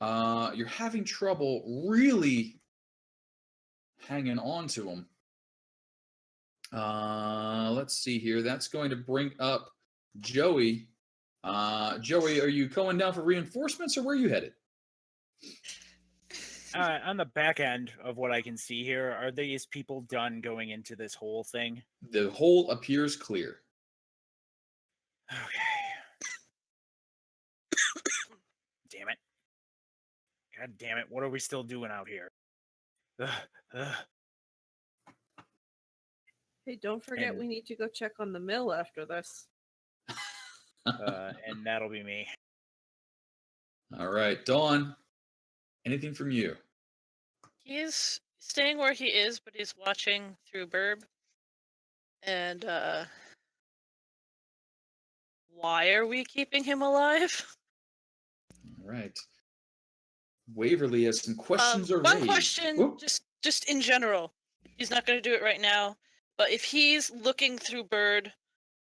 [SPEAKER 1] you're having trouble really hanging on to him. Let's see here. That's going to bring up Joey. Joey, are you going down for reinforcements, or where are you headed?
[SPEAKER 5] On the back end of what I can see here, are these people done going into this whole thing?
[SPEAKER 1] The hole appears clear.
[SPEAKER 5] Okay. Damn it. God damn it. What are we still doing out here? Ugh.
[SPEAKER 6] Hey, don't forget
[SPEAKER 5] And-
[SPEAKER 6] we need to go check on the mill after this.
[SPEAKER 5] And that'll be me.
[SPEAKER 1] All right, Dawn, anything from you?
[SPEAKER 3] He's staying where he is, but he's watching through Burb. And why are we keeping him alive?
[SPEAKER 1] All right. Waverly has some questions are
[SPEAKER 3] One
[SPEAKER 1] raised.
[SPEAKER 3] question,
[SPEAKER 1] Whoop.
[SPEAKER 3] just in general. He's not going to do it right now, but if he's looking through Bird,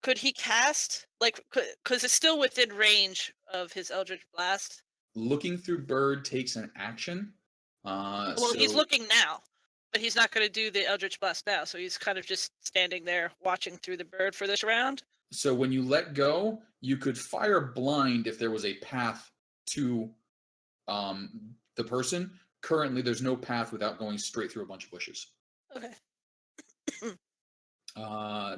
[SPEAKER 3] could he cast, like, because it's still within range of his Eldritch Blast?
[SPEAKER 1] Looking through Bird takes an action.
[SPEAKER 3] Well, he's
[SPEAKER 1] so-
[SPEAKER 3] looking now, but he's not going to do the Eldritch Blast now, so he's kind of just standing there watching through the Bird for this round.
[SPEAKER 1] So when you let go, you could fire blind if there was a path to the person. Currently, there's no path without going straight through a bunch of bushes.
[SPEAKER 3] Okay.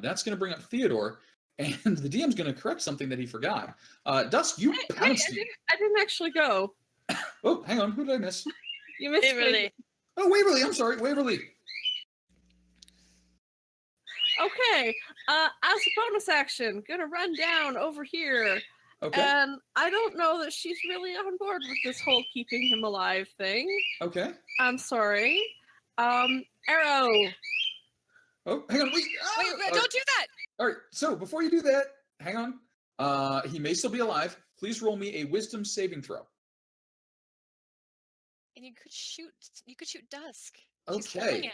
[SPEAKER 1] That's going to bring up Theodore, and the DM's going to correct something that he forgot. Dusk, you
[SPEAKER 6] Wait,
[SPEAKER 1] pounced.
[SPEAKER 6] I didn't actually go.
[SPEAKER 1] Oh, hang on. Who did I miss?
[SPEAKER 6] You missed me.
[SPEAKER 3] Waverly.
[SPEAKER 1] Oh, Waverly. I'm sorry. Waverly.
[SPEAKER 6] Okay, as a bonus action, gonna run down over here.
[SPEAKER 1] Okay.
[SPEAKER 6] And I don't know that she's really on board with this whole keeping him alive thing.
[SPEAKER 1] Okay.
[SPEAKER 6] I'm sorry. Arrow.
[SPEAKER 1] Oh, hang on. Wait.
[SPEAKER 4] Wait, don't do that!
[SPEAKER 1] All right. So before you do that, hang on. He may still be alive. Please roll me a wisdom saving throw.
[SPEAKER 4] And you could shoot Dusk. She's
[SPEAKER 1] Okay.
[SPEAKER 4] holding him.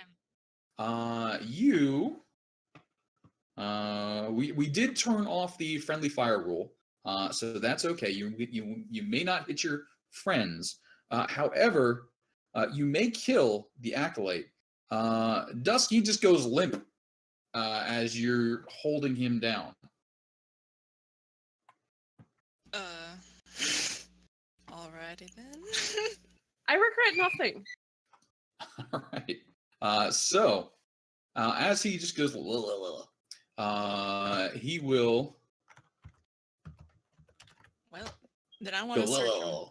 [SPEAKER 1] We did turn off the friendly fire rule, so that's okay. You may not hit your friends. However, you may kill the acolyte. Dusky just goes limp as you're holding him down.
[SPEAKER 2] Alrighty then.
[SPEAKER 6] I regret nothing.
[SPEAKER 1] All right. So as he just goes, he will
[SPEAKER 2] Well, then I want to search him.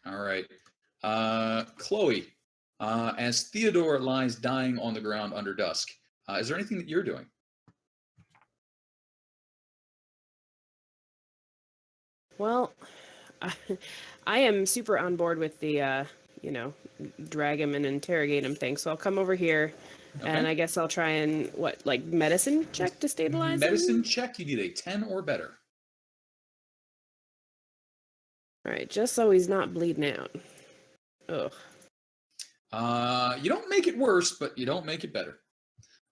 [SPEAKER 1] All right. Chloe, as Theodore lies dying on the ground under dusk, is there anything that you're doing?
[SPEAKER 7] Well, I am super on board with the, drag him and interrogate him thing. So I'll come over here, and I guess I'll try and, medicine check to stabilize him?
[SPEAKER 1] Medicine check, you need a 10 or better.
[SPEAKER 7] All right, just so he's not bleeding out. Ugh.
[SPEAKER 1] You don't make it worse, but you don't make it better.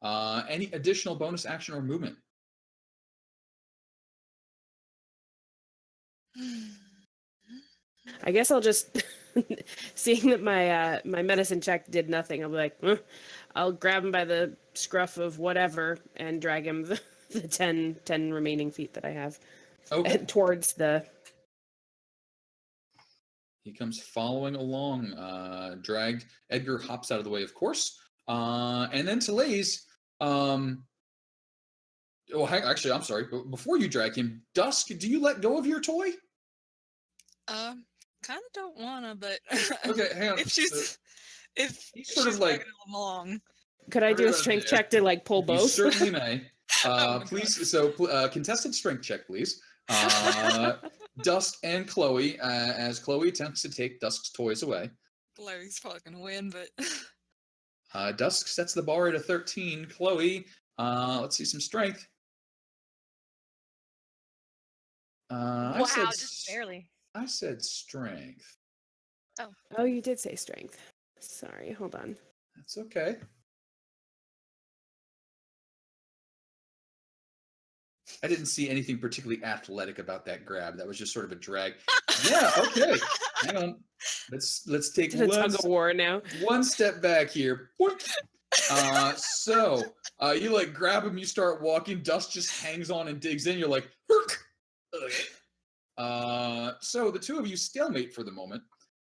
[SPEAKER 1] Any additional bonus action or movement?
[SPEAKER 7] I guess I'll just, seeing that my medicine check did nothing, I'll be like, I'll grab him by the scruff of whatever and drag him the 10 remaining feet that I have towards the...
[SPEAKER 1] He comes following along, dragged. Edgar hops out of the way, of course. And then Therese, actually, I'm sorry. But before you drag him, Dusk, do you let go of your toy?
[SPEAKER 2] Kind of don't wanna, but
[SPEAKER 1] Okay, hang on.
[SPEAKER 2] if she's
[SPEAKER 1] he's sort of like
[SPEAKER 2] dragging him along.
[SPEAKER 7] Could I do a strength check to like pull both?
[SPEAKER 1] You certainly may. Please,
[SPEAKER 2] God.
[SPEAKER 1] so contested strength check, please. Dusk and Chloe, as Chloe attempts to take Dusk's toys away.
[SPEAKER 2] Larry's probably gonna win, but
[SPEAKER 1] Dusk sets the bar at a 13. Chloe, let's see some strength.
[SPEAKER 4] Wow, just barely.
[SPEAKER 1] I said strength.
[SPEAKER 7] Oh, you did say strength. Sorry, hold on.
[SPEAKER 1] That's okay. I didn't see anything particularly athletic about that grab. That was just sort of a drag. Yeah, okay. Hang on. Let's take
[SPEAKER 7] It's a tug of war now.
[SPEAKER 1] one step back here. So you like grab him, you start walking. Dust just hangs on and digs in. You're like, Herk! So the two of you stalemate for the moment,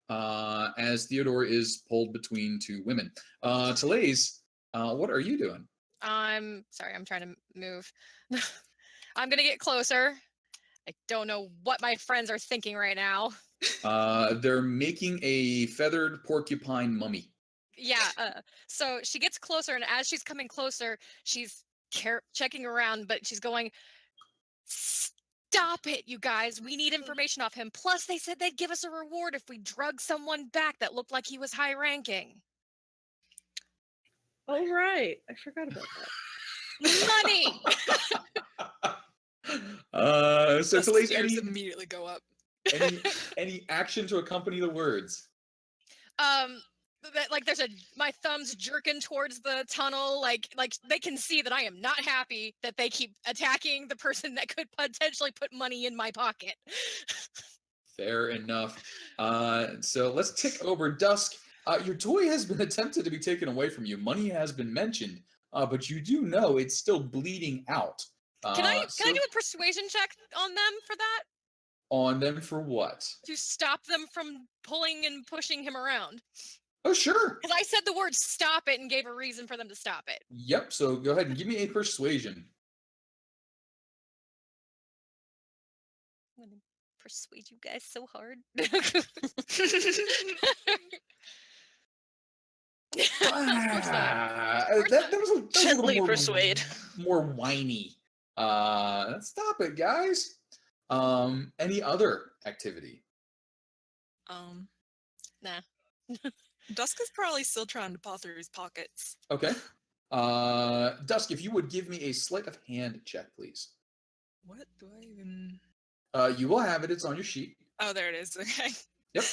[SPEAKER 1] as Theodore is pulled between two women. Therese, what are you doing?
[SPEAKER 4] I'm sorry, I'm trying to move. I'm gonna get closer. I don't know what my friends are thinking right now.
[SPEAKER 1] They're making a feathered porcupine mummy.
[SPEAKER 4] Yeah, so she gets closer, and as she's coming closer, she's checking around, but she's going, "Stop it, you guys. We need information off him. Plus, they said they'd give us a reward if we drug someone back that looked like he was high-ranking."
[SPEAKER 6] Oh, right. I forgot about that.
[SPEAKER 4] Money!
[SPEAKER 1] So
[SPEAKER 2] Dust's
[SPEAKER 1] Therese,
[SPEAKER 2] ears immediately go up.
[SPEAKER 1] any action to accompany the words?
[SPEAKER 4] Like there's my thumbs jerking towards the tunnel, like they can see that I am not happy that they keep attacking the person that could potentially put money in my pocket.
[SPEAKER 1] Fair enough. So let's tick over Dusk. Your toy has been attempted to be taken away from you. Money has been mentioned, but you do know it's still bleeding out.
[SPEAKER 4] Can I do a persuasion check on them for that?
[SPEAKER 1] On them for what?
[SPEAKER 4] To stop them from pulling and pushing him around.
[SPEAKER 1] Oh, sure.
[SPEAKER 4] Because I said the word "stop it" and gave a reason for them to stop it.
[SPEAKER 1] Yep. So go ahead and give me a persuasion.
[SPEAKER 4] I'm gonna persuade you guys so hard.
[SPEAKER 1] That was a
[SPEAKER 3] Gently
[SPEAKER 1] little
[SPEAKER 3] persuade.
[SPEAKER 1] more whiny. Stop it, guys. Any other activity?
[SPEAKER 4] Nah.
[SPEAKER 2] Dusk is probably still trying to paw through his pockets.
[SPEAKER 1] Okay. Dusk, if you would give me a sleight of hand check, please.
[SPEAKER 2] What do I even...
[SPEAKER 1] You will have it. It's on your sheet.
[SPEAKER 2] Oh, there it is. Okay.
[SPEAKER 1] Yep.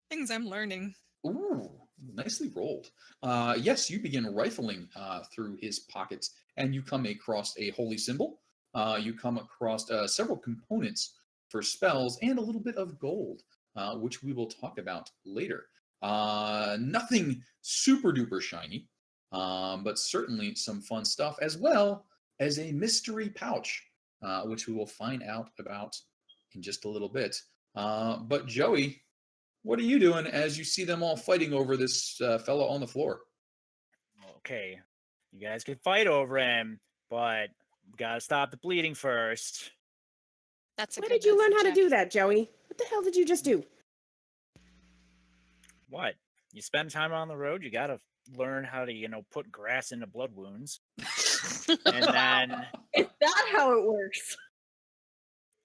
[SPEAKER 2] Things I'm learning.
[SPEAKER 1] Ooh, nicely rolled. Yes, you begin rifling through his pockets, and you come across a holy symbol. You come across several components for spells and a little bit of gold, which we will talk about later. Nothing super duper shiny, but certainly some fun stuff, as well as a mystery pouch, which we will find out about in just a little bit. But Joey, what are you doing as you see them all fighting over this fellow on the floor?
[SPEAKER 5] Okay, you guys can fight over him, but we gotta stop the bleeding first.
[SPEAKER 4] That's a
[SPEAKER 7] Why
[SPEAKER 4] good
[SPEAKER 7] did you learn
[SPEAKER 4] medicine
[SPEAKER 7] how to
[SPEAKER 4] check.
[SPEAKER 7] do that, Joey? What the hell did you just do?
[SPEAKER 5] What? You spend time on the road, you gotta learn how to, put grass into blood wounds. And then
[SPEAKER 6] Is that how it works?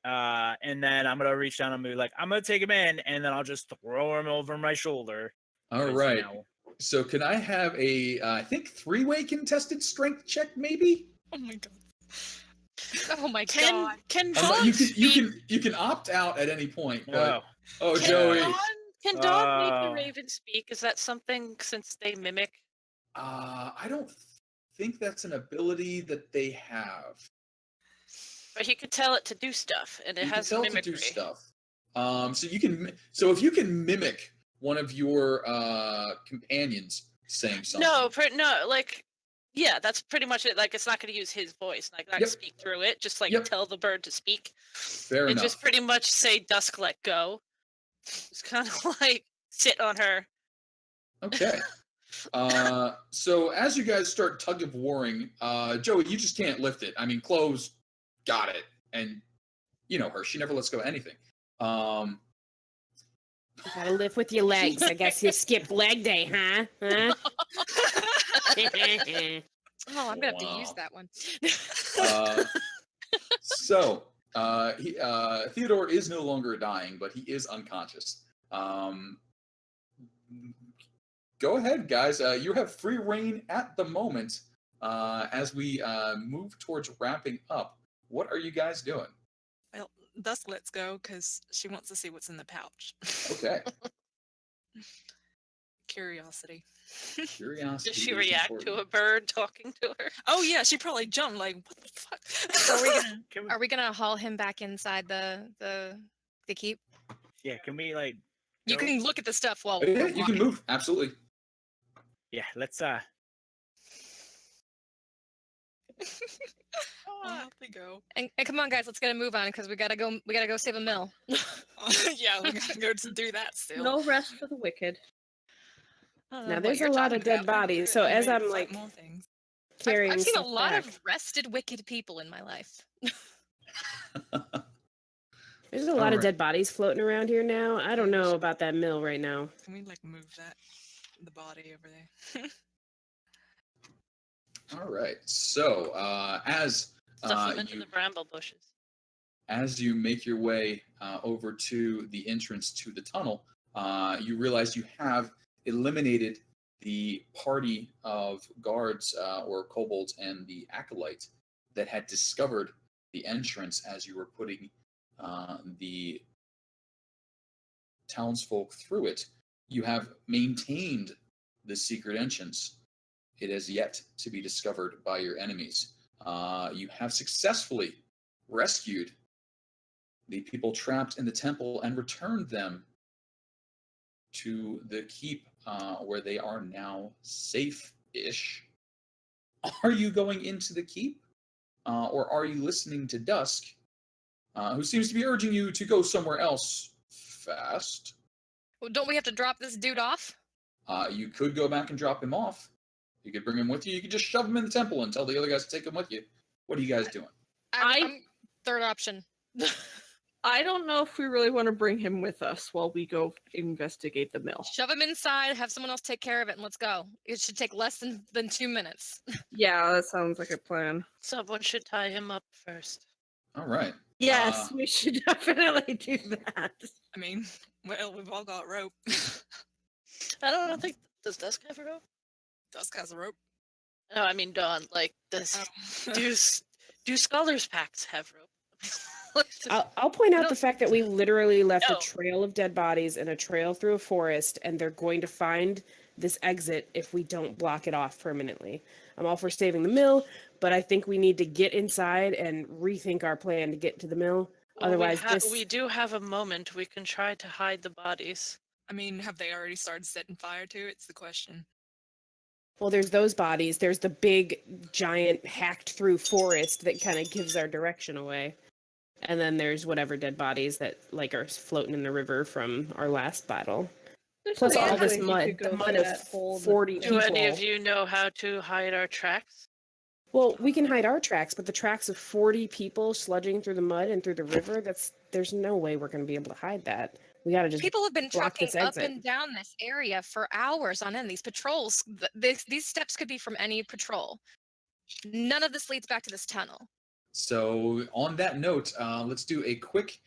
[SPEAKER 5] and then I'm gonna reach down and be like, I'm gonna take him in, and then I'll just throw him over my shoulder.
[SPEAKER 1] All
[SPEAKER 5] 'cause,
[SPEAKER 1] right. So can I have a, I think, 3-way contested strength check, maybe?
[SPEAKER 2] Oh my god.
[SPEAKER 4] Oh my
[SPEAKER 3] Can
[SPEAKER 4] god.
[SPEAKER 3] can
[SPEAKER 1] You
[SPEAKER 3] dogs
[SPEAKER 1] can
[SPEAKER 3] speak?
[SPEAKER 1] you can opt out at any point. But,
[SPEAKER 5] No.
[SPEAKER 1] oh,
[SPEAKER 3] Can
[SPEAKER 1] Joey.
[SPEAKER 3] Can dog make the
[SPEAKER 5] Uh,
[SPEAKER 3] raven speak? Is that something since they mimic?
[SPEAKER 1] I don't think that's an ability that they have.
[SPEAKER 3] But he could tell it to do stuff, and it
[SPEAKER 1] You can
[SPEAKER 3] has
[SPEAKER 1] tell it to
[SPEAKER 3] mimicry.
[SPEAKER 1] do stuff. So if you can mimic one of your companions saying something.
[SPEAKER 3] No, like, yeah, that's pretty much it. Like, it's not going to use his voice, like, not
[SPEAKER 1] Yep.
[SPEAKER 3] speak through it, just like
[SPEAKER 1] Yep.
[SPEAKER 3] tell the bird to speak.
[SPEAKER 1] Fair
[SPEAKER 3] And
[SPEAKER 1] enough.
[SPEAKER 3] just pretty much say, "Dusk, let go." It's kind of like sit on her.
[SPEAKER 1] Okay. So as you guys start tug of warring, Joey, you just can't lift it. I mean, Chloe's got it, and you know her; she never lets go of anything.
[SPEAKER 7] You gotta lift with your legs. I guess you skipped leg day, huh? Huh?
[SPEAKER 4] Oh, I'm gonna have to use
[SPEAKER 1] Wow.
[SPEAKER 4] that one.
[SPEAKER 1] So Theodore is no longer dying, but he is unconscious. Go ahead, guys. You have free reign at the moment as we move towards wrapping up. What are you guys doing?
[SPEAKER 2] Well, Dusk lets go because she wants to see what's in the pouch.
[SPEAKER 1] Okay.
[SPEAKER 2] Curiosity.
[SPEAKER 1] Curiosity.
[SPEAKER 3] Does she
[SPEAKER 1] is
[SPEAKER 3] react
[SPEAKER 1] important.
[SPEAKER 3] to a bird talking to her?
[SPEAKER 2] Oh yeah, she probably jumped like, what the fuck?
[SPEAKER 4] Are we gonna
[SPEAKER 5] Can we,
[SPEAKER 4] are we gonna haul him back inside the keep?
[SPEAKER 5] yeah, can we like?
[SPEAKER 4] You
[SPEAKER 5] go?
[SPEAKER 4] can look at the stuff while
[SPEAKER 1] Yeah,
[SPEAKER 4] we're
[SPEAKER 1] you can
[SPEAKER 4] walking.
[SPEAKER 1] move. Absolutely.
[SPEAKER 5] Yeah, let's
[SPEAKER 2] Oh, out they go.
[SPEAKER 4] And come on, guys, let's get a move on because we gotta go save a mill.
[SPEAKER 2] Yeah, we gotta go to do that still.
[SPEAKER 6] No rest for the wicked.
[SPEAKER 2] I don't know
[SPEAKER 7] Now,
[SPEAKER 2] what
[SPEAKER 7] there's
[SPEAKER 2] you're
[SPEAKER 7] a lot
[SPEAKER 2] talking
[SPEAKER 7] of dead
[SPEAKER 2] about. We're
[SPEAKER 7] bodies, so
[SPEAKER 2] getting
[SPEAKER 7] as
[SPEAKER 2] ready to
[SPEAKER 7] I'm,
[SPEAKER 2] fight
[SPEAKER 7] like,
[SPEAKER 2] more things.
[SPEAKER 7] Carrying
[SPEAKER 4] I've seen a
[SPEAKER 7] stuff
[SPEAKER 4] lot
[SPEAKER 7] back.
[SPEAKER 4] of rested wicked people in my life.
[SPEAKER 7] There's a lot of
[SPEAKER 1] Alright.
[SPEAKER 7] dead bodies floating around here now. I don't know about that mill right now.
[SPEAKER 2] Can we like move the body over there?
[SPEAKER 1] All right. So
[SPEAKER 3] Stuff them into
[SPEAKER 1] you
[SPEAKER 3] the bramble bushes.
[SPEAKER 1] as you make your way over to the entrance to the tunnel, you realize you have eliminated the party of guards or kobolds and the acolyte that had discovered the entrance as you were putting the townsfolk through it. You have maintained the secret entrance. It has yet to be discovered by your enemies. You have successfully rescued the people trapped in the temple and returned them to the keep where they are now safe-ish. Are you going into the keep? Or are you listening to Dusk, who seems to be urging you to go somewhere else fast?
[SPEAKER 4] Well, don't we have to drop this dude off?
[SPEAKER 1] You could go back and drop him off. You could bring him with you. You could just shove him in the temple and tell the other guys to take him with you. What are you guys doing?
[SPEAKER 4] I'm third option.
[SPEAKER 6] I don't know if we really want to bring him with us while we go investigate the mill.
[SPEAKER 4] Shove him inside, have someone else take care of it, and let's go. It should take less than 2 minutes.
[SPEAKER 6] Yeah, that sounds like a plan.
[SPEAKER 3] Someone should tie him up first.
[SPEAKER 1] All right.
[SPEAKER 6] Yes, we should definitely do that.
[SPEAKER 2] I mean, well, we've all got rope.
[SPEAKER 3] I don't think does Dusk have a rope?
[SPEAKER 2] Dusk has a rope.
[SPEAKER 3] No, I mean Dawn. Like does
[SPEAKER 2] Oh.
[SPEAKER 3] do scholars pacts have rope?
[SPEAKER 7] I'll point out
[SPEAKER 3] No.
[SPEAKER 7] the fact that we literally left
[SPEAKER 3] No.
[SPEAKER 7] a trail of dead bodies and a trail through a forest, and they're going to find this exit if we don't block it off permanently. I'm all for saving the mill, but I think we need to get inside and rethink our plan to get to the mill.
[SPEAKER 3] Well,
[SPEAKER 7] Otherwise,
[SPEAKER 3] we do have a moment. We can try to hide the bodies.
[SPEAKER 2] I mean, have they already started setting fire to it? It's the question.
[SPEAKER 7] well, there's those bodies. There's the big, giant, hacked-through forest that kind of gives our direction away. And then there's whatever dead bodies that like are floating in the river from our last battle. Plus all this mud, the mud of 40
[SPEAKER 3] Do any of
[SPEAKER 7] people.
[SPEAKER 3] you know how to hide our tracks?
[SPEAKER 7] Well, we can hide our tracks, but the tracks of 40 people sludging through the mud and through the river, there's no way we're going to be able to hide that. We got to just
[SPEAKER 4] People have been
[SPEAKER 7] block
[SPEAKER 4] trucking
[SPEAKER 7] this
[SPEAKER 4] up
[SPEAKER 7] exit.
[SPEAKER 4] and down this area for hours on end. These patrols, these steps could be from any patrol. None of this leads back to this tunnel.
[SPEAKER 1] So on that note, let's do a quick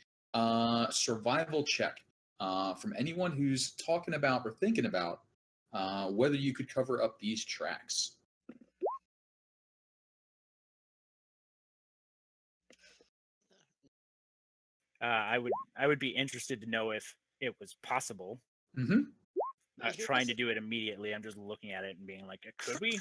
[SPEAKER 1] survival check from anyone who's talking about or thinking about whether you could cover up these tracks.
[SPEAKER 5] I would be interested to know if it was possible.
[SPEAKER 1] Mm-hmm.
[SPEAKER 5] Not trying to do it immediately. I'm just looking at it and being like, could we?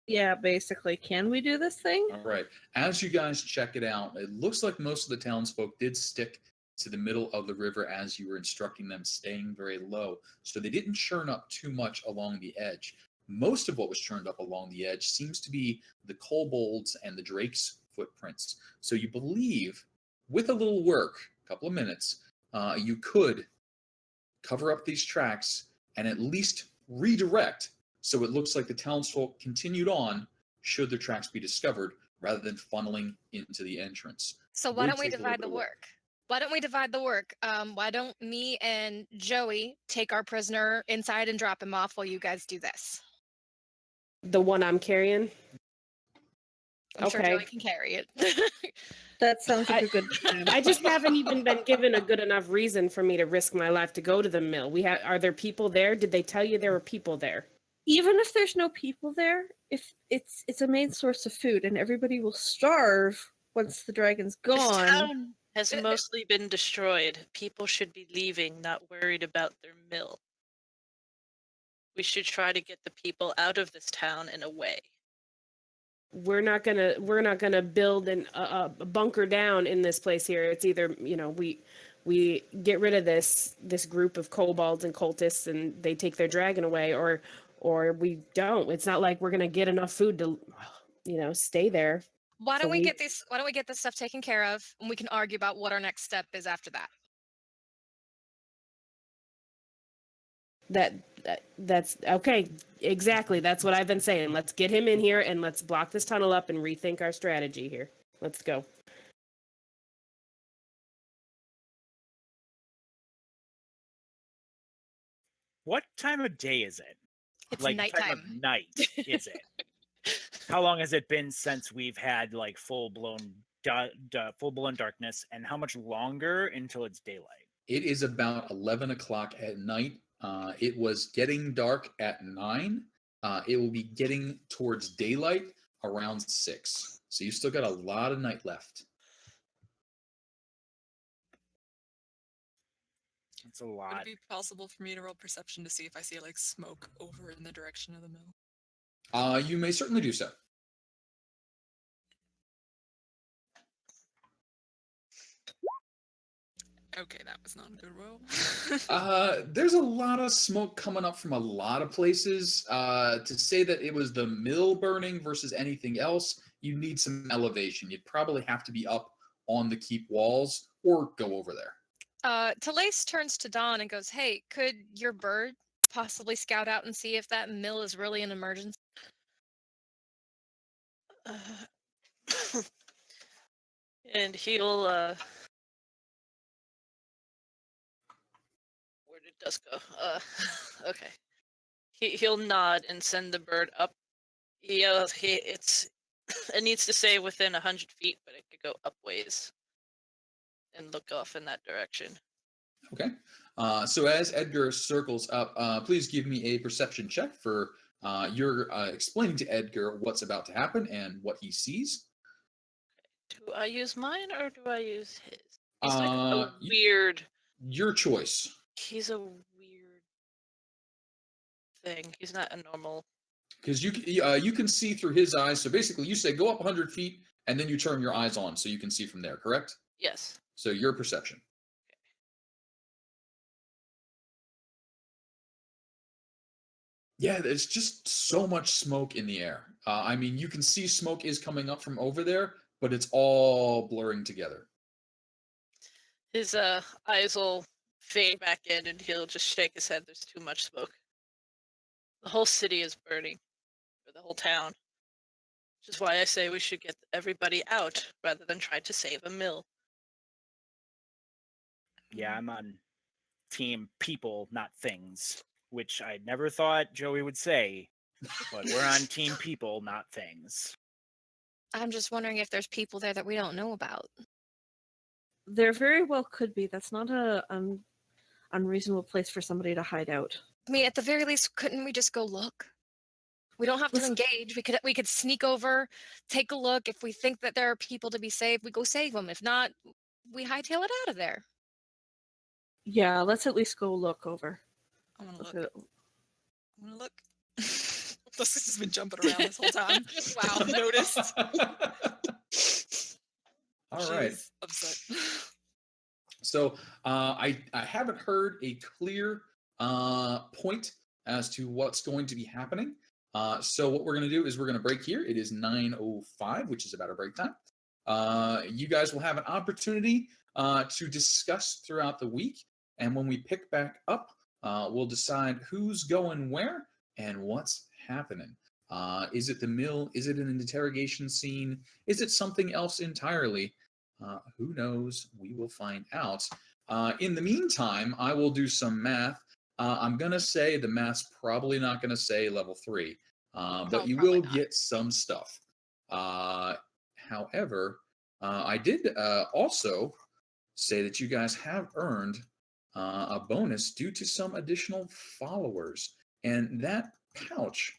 [SPEAKER 6] Yeah, basically. Can we do this thing?
[SPEAKER 1] All right. As you guys check it out, it looks like most of the townsfolk did stick to the middle of the river as you were instructing them, staying very low. So they didn't churn up too much along the edge. Most of what was churned up along the edge seems to be the kobolds and the drake's footprints. So you believe, with a little work, a couple of minutes, you could cover up these tracks and at least redirect so it looks like the townsfolk continued on should their tracks be discovered rather than funneling into the entrance.
[SPEAKER 4] So why
[SPEAKER 1] Would
[SPEAKER 4] don't we
[SPEAKER 1] take a little
[SPEAKER 4] divide
[SPEAKER 1] bit
[SPEAKER 4] the
[SPEAKER 1] of
[SPEAKER 4] work? Why don't we divide the work? Why don't me and Joey take our prisoner inside and drop him off while you guys do this?
[SPEAKER 7] The one I'm carrying.
[SPEAKER 4] I'm sure
[SPEAKER 7] Okay.
[SPEAKER 4] Joey can carry it.
[SPEAKER 6] That sounds like a good plan.
[SPEAKER 7] I just haven't even been given a good enough reason for me to risk my life to go to the mill. Are there people there? Did they tell you there were people there?
[SPEAKER 6] Even if there's no people there, if it's a main source of food and everybody will starve once the dragon's
[SPEAKER 3] This
[SPEAKER 6] gone.
[SPEAKER 3] town has mostly been destroyed. People should be leaving, not worried about their mill. We should try to get the people out of this town and away.
[SPEAKER 7] We're not gonna build a bunker down in this place here. It's either we get rid of this group of kobolds and cultists and they take their dragon away, or we don't. It's not like we're gonna get enough food to stay there.
[SPEAKER 4] Why
[SPEAKER 7] So
[SPEAKER 4] don't we get this stuff taken care of, and we can argue about what our next step is after that?
[SPEAKER 7] That's okay. Exactly. That's what I've been saying. Let's get him in here and let's block this tunnel up and rethink our strategy here. Let's go.
[SPEAKER 5] What time of day is it?
[SPEAKER 4] It's
[SPEAKER 5] Like time
[SPEAKER 4] nighttime.
[SPEAKER 5] of night is it? How long has it been since we've had like full blown darkness, and how much longer until it's daylight?
[SPEAKER 1] It is about 11 o'clock at night. It was getting dark at 9. It will be getting towards daylight around 6. So you still got a lot of night left.
[SPEAKER 5] It's a
[SPEAKER 2] Would
[SPEAKER 5] lot.
[SPEAKER 2] it be possible for me to roll perception to see if I see like smoke over in the direction of the mill?
[SPEAKER 1] You may certainly do so.
[SPEAKER 2] Okay, that was not a good roll.
[SPEAKER 1] There's a lot of smoke coming up from a lot of places. To say that it was the mill burning versus anything else, you need some elevation. You'd probably have to be up on the keep walls or go over there.
[SPEAKER 4] Talace turns to Dawn and goes, "Hey, could your bird possibly scout out and see if that mill is really an emergency?"
[SPEAKER 3] And he'll where did Dusk go? Okay. He'll nod and send the bird up. It needs to stay within 100 feet, but it could go up ways and look off in that direction.
[SPEAKER 1] Okay. So as Edgar circles up, please give me a perception check for you're explaining to Edgar what's about to happen and what he sees.
[SPEAKER 3] Do I use mine or do I use his? He's like a
[SPEAKER 1] You-
[SPEAKER 3] weird.
[SPEAKER 1] Your choice.
[SPEAKER 3] He's a weird thing. He's not a normal.
[SPEAKER 1] Because you can see through his eyes. So basically, you say go up 100 feet, and then you turn your eyes on so you can see from there, correct?
[SPEAKER 3] Yes.
[SPEAKER 1] So your perception. Yeah, there's just so much smoke in the air. I mean, you can see smoke is coming up from over there, but it's all blurring together.
[SPEAKER 3] His eyes will fade back in and he'll just shake his head. There's too much smoke. The whole city is burning. Or the whole town. Which is why I say we should get everybody out rather than try to save a mill.
[SPEAKER 5] Yeah, I'm on team people, not things, which I never thought Joey would say, but we're on team people, not things.
[SPEAKER 4] I'm just wondering if there's people there that we don't know about.
[SPEAKER 6] There very well could be. That's not a unreasonable place for somebody to hide out.
[SPEAKER 4] I mean, at the very least, couldn't we just go look? We don't have to engage. We could sneak over, take a look. If we think that there are people to be saved, we go save them. If not, we hightail it out of there.
[SPEAKER 6] Yeah, let's at least go look over.
[SPEAKER 2] I want to
[SPEAKER 6] Look
[SPEAKER 2] look.
[SPEAKER 6] at it.
[SPEAKER 2] I want to look. This has been jumping around this whole time.
[SPEAKER 4] Wow.
[SPEAKER 2] Noticed.
[SPEAKER 1] All
[SPEAKER 2] She
[SPEAKER 1] right.
[SPEAKER 2] is upset.
[SPEAKER 1] So I haven't heard a clear point as to what's going to be happening. So what we're going to do is we're going to break here. It is 9:05, which is about our break time. You guys will have an opportunity to discuss throughout the week. And when we pick back up, we'll decide who's going where and what's happening. Is it the mill? Is it an interrogation scene? Is it something else entirely? Who knows? We will find out. In the meantime, I will do some math. I'm going to say the math's probably not going to say level 3, but you will get some stuff. However, I did also say that you guys have earned a bonus due to some additional followers. And that pouch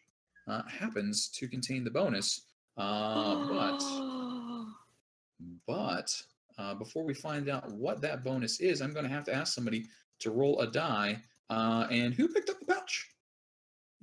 [SPEAKER 1] happens to contain the bonus. But before we find out what that bonus is, I'm going to have to ask somebody to roll a die. And who picked up the pouch?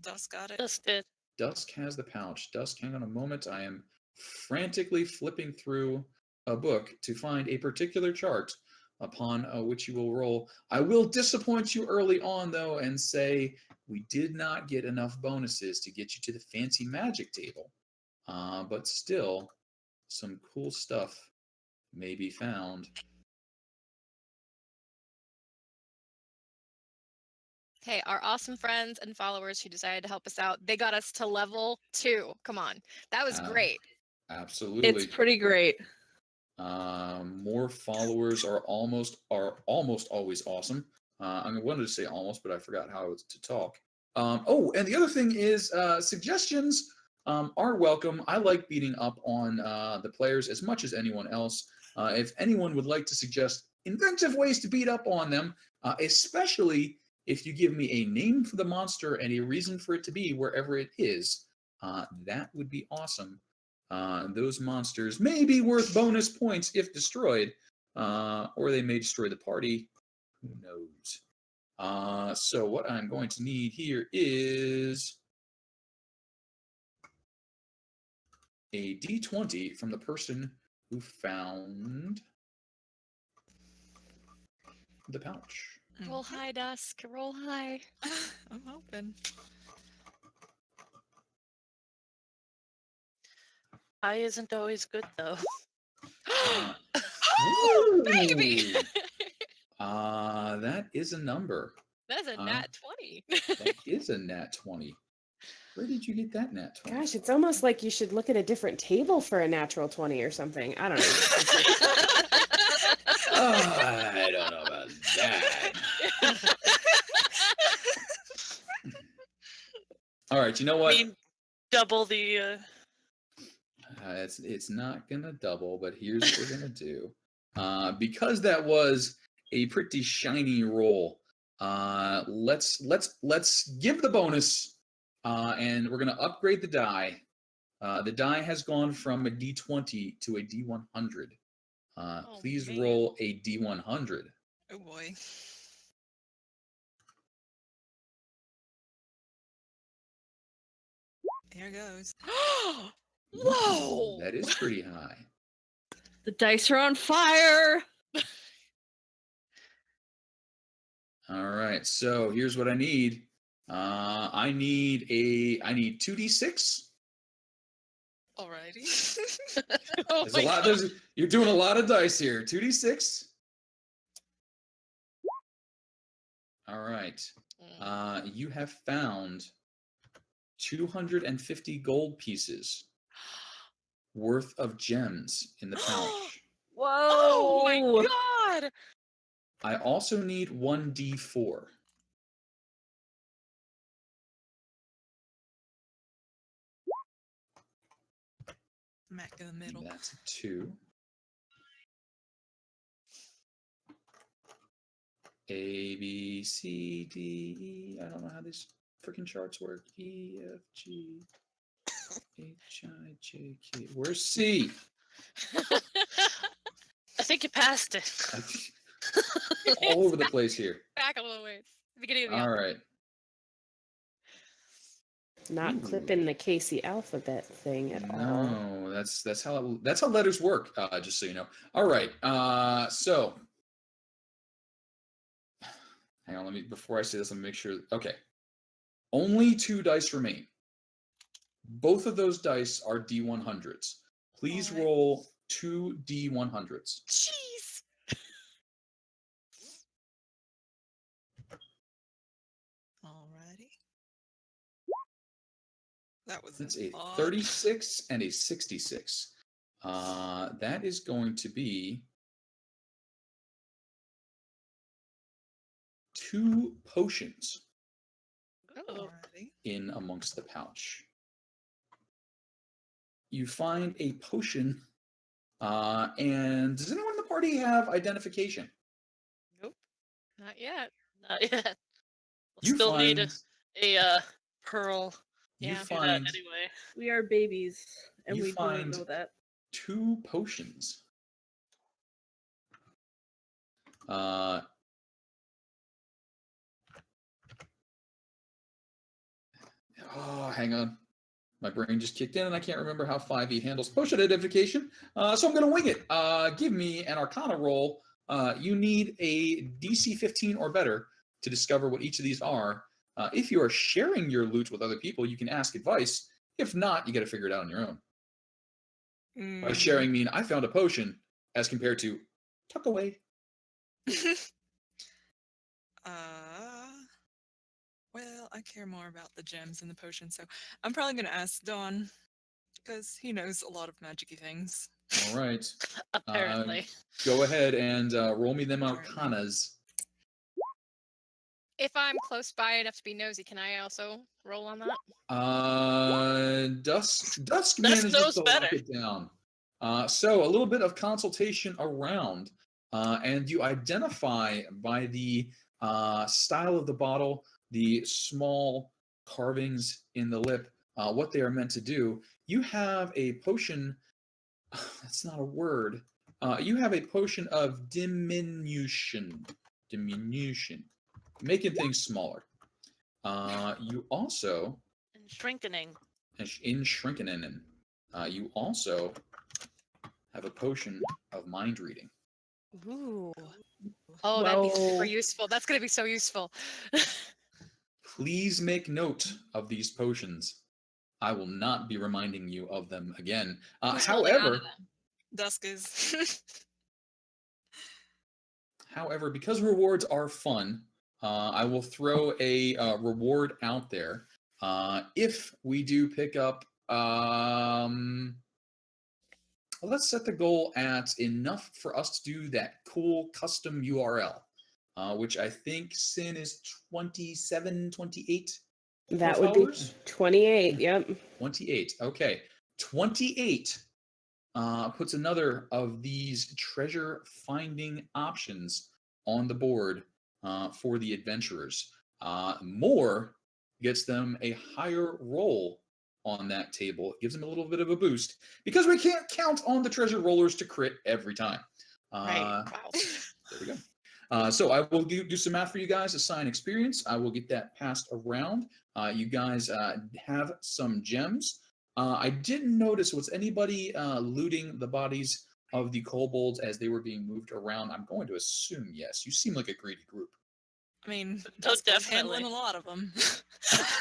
[SPEAKER 2] Dusk got it.
[SPEAKER 3] Just did.
[SPEAKER 1] Dusk has the pouch. Dusk, hang on a moment. I am frantically flipping through a book to find a particular chart upon which you will roll. I will disappoint you early on, though, and say we did not get enough bonuses to get you to the fancy magic table. But still, some cool stuff may be found.
[SPEAKER 4] Hey, our awesome friends and followers who decided to help us out, they got us to level 2. Come on. That was great.
[SPEAKER 1] Absolutely.
[SPEAKER 6] It's pretty great.
[SPEAKER 1] More followers are almost always awesome. I wanted to say almost, but I forgot how to talk. Oh, and the other thing is suggestions are welcome. I like beating up on the players as much as anyone else. If anyone would like to suggest inventive ways to beat up on them, especially if you give me a name for the monster and a reason for it to be wherever it is, that would be awesome. Those monsters may be worth bonus points if destroyed, or they may destroy the party. Who knows? So what I'm going to need here is a D20 from the person who found the pouch.
[SPEAKER 4] Roll high, Dusk. Roll high.
[SPEAKER 2] I'm hoping.
[SPEAKER 3] High isn't always good, though.
[SPEAKER 4] Oh, baby!
[SPEAKER 1] That is a number.
[SPEAKER 4] That's a nat 20.
[SPEAKER 1] That is a nat 20. Where did you get that nat 20?
[SPEAKER 7] Gosh, it's almost like you should look at a different table for a natural 20 or something. I don't know.
[SPEAKER 1] I don't know about that. All right, you know what?
[SPEAKER 3] I mean, double the.
[SPEAKER 1] It's not gonna double, but here's what we're gonna do. Because that was a pretty shiny roll, let's give the bonus, and we're gonna upgrade the die. The die has gone from a D20 to a D100. Please
[SPEAKER 2] man.
[SPEAKER 1] roll a D100.
[SPEAKER 2] Oh boy. Here goes. Whoa!
[SPEAKER 1] That is pretty high.
[SPEAKER 6] The dice are on fire.
[SPEAKER 1] All right, so here's what I need. I need 2d6.
[SPEAKER 2] Alrighty.
[SPEAKER 3] Oh
[SPEAKER 1] There's a lot. You're doing a lot of dice here. 2d6. All right. You have found 250 gold pieces worth of gems in the pouch.
[SPEAKER 6] Whoa!
[SPEAKER 2] Oh my god!
[SPEAKER 1] I also need 1d4.
[SPEAKER 2] Smack in the middle.
[SPEAKER 1] That's a 2. A, B, C, D, E. I don't know how these freaking charts work. E, F, G, H, I, J, K. Where's C?
[SPEAKER 3] I think you passed it.
[SPEAKER 1] All over the place here.
[SPEAKER 4] Back a little ways. Beginning of the
[SPEAKER 1] All
[SPEAKER 4] alphabet.
[SPEAKER 1] right.
[SPEAKER 7] Not
[SPEAKER 1] Ooh.
[SPEAKER 7] clipping the Casey alphabet thing at all.
[SPEAKER 1] No, that's how letters work. Just so you know. All right. So hang on. Before I say this, let me make sure. Okay. Only 2 dice remain. Both of those dice are D100s. Please
[SPEAKER 2] All right.
[SPEAKER 1] roll 2 D100s.
[SPEAKER 2] Jeez. Alrighty. That was
[SPEAKER 1] It's a
[SPEAKER 2] odd.
[SPEAKER 1] 36 and a 66. That is going to be 2 potions
[SPEAKER 2] Alrighty.
[SPEAKER 1] in amongst the pouch. You find a potion, and does anyone in the party have identification?
[SPEAKER 3] Nope.
[SPEAKER 4] Not yet.
[SPEAKER 3] Not yet. We'll
[SPEAKER 1] You
[SPEAKER 3] still need
[SPEAKER 1] find
[SPEAKER 3] a pearl.
[SPEAKER 1] you
[SPEAKER 4] Yeah.
[SPEAKER 3] Do that
[SPEAKER 1] find
[SPEAKER 3] anyway.
[SPEAKER 6] We are babies, and
[SPEAKER 1] You
[SPEAKER 6] we do
[SPEAKER 1] find-
[SPEAKER 6] not know that.
[SPEAKER 1] 2 potions. Hang on. My brain just kicked in, and I can't remember how 5e handles potion identification. So I'm going to wing it. Give me an Arcana roll. You need a DC 15 or better to discover what each of these are. If you are sharing your loot with other people, you can ask advice. If not, you got to figure it out on your own. By sharing, mean I found a potion, as compared to tuck away.
[SPEAKER 2] Well, I care more about the gems and the potions, so I'm probably going to ask Dawn, because he knows a lot of magic-y things.
[SPEAKER 1] All right.
[SPEAKER 3] Apparently.
[SPEAKER 1] Go ahead and roll me them
[SPEAKER 2] Apparently.
[SPEAKER 1] Arcanas.
[SPEAKER 4] If I'm close by enough to be nosy, can I also roll on that?
[SPEAKER 1] Dusk manages
[SPEAKER 3] knows
[SPEAKER 1] to
[SPEAKER 3] better.
[SPEAKER 1] lock it down. So a little bit of consultation around, and you identify by the style of the bottle, the small carvings in the lip, what they are meant to do. You have a potion. That's not a word. You have a potion of diminution. Diminution. Making things smaller. You also,
[SPEAKER 3] And shrinkening.
[SPEAKER 1] in shrinking, you also have a potion of mind reading.
[SPEAKER 4] Ooh. Oh, that'd be super
[SPEAKER 6] Whoa.
[SPEAKER 4] useful. That's gonna be so useful.
[SPEAKER 1] Please make note of these potions. I will not be reminding you of them again.
[SPEAKER 4] Who's holding on to
[SPEAKER 1] However,
[SPEAKER 4] them?
[SPEAKER 2] Dusk is.
[SPEAKER 1] However, because rewards are fun, I will throw a reward out there. If we do pick up, let's set the goal at enough for us to do that cool custom URL, which I think Sin is 27, 28.
[SPEAKER 7] That would be
[SPEAKER 1] followers?
[SPEAKER 7] 28. Yep.
[SPEAKER 1] 28. Okay. 28 puts another of these treasure finding options on the board for the adventurers. More gets them a higher roll on that table. It gives them a little bit of a boost because we can't count on the treasure rollers to crit every time.
[SPEAKER 4] Right. Wow.
[SPEAKER 1] There we go. So I will do some math for you guys, assign experience. I will get that passed around. You guys have some gems. I didn't notice, was anybody looting the bodies of the kobolds as they were being moved around? I'm going to assume yes. You seem like a greedy group.
[SPEAKER 2] I mean,
[SPEAKER 3] Oh,
[SPEAKER 2] Dusk was
[SPEAKER 3] definitely.
[SPEAKER 2] handling a lot of them.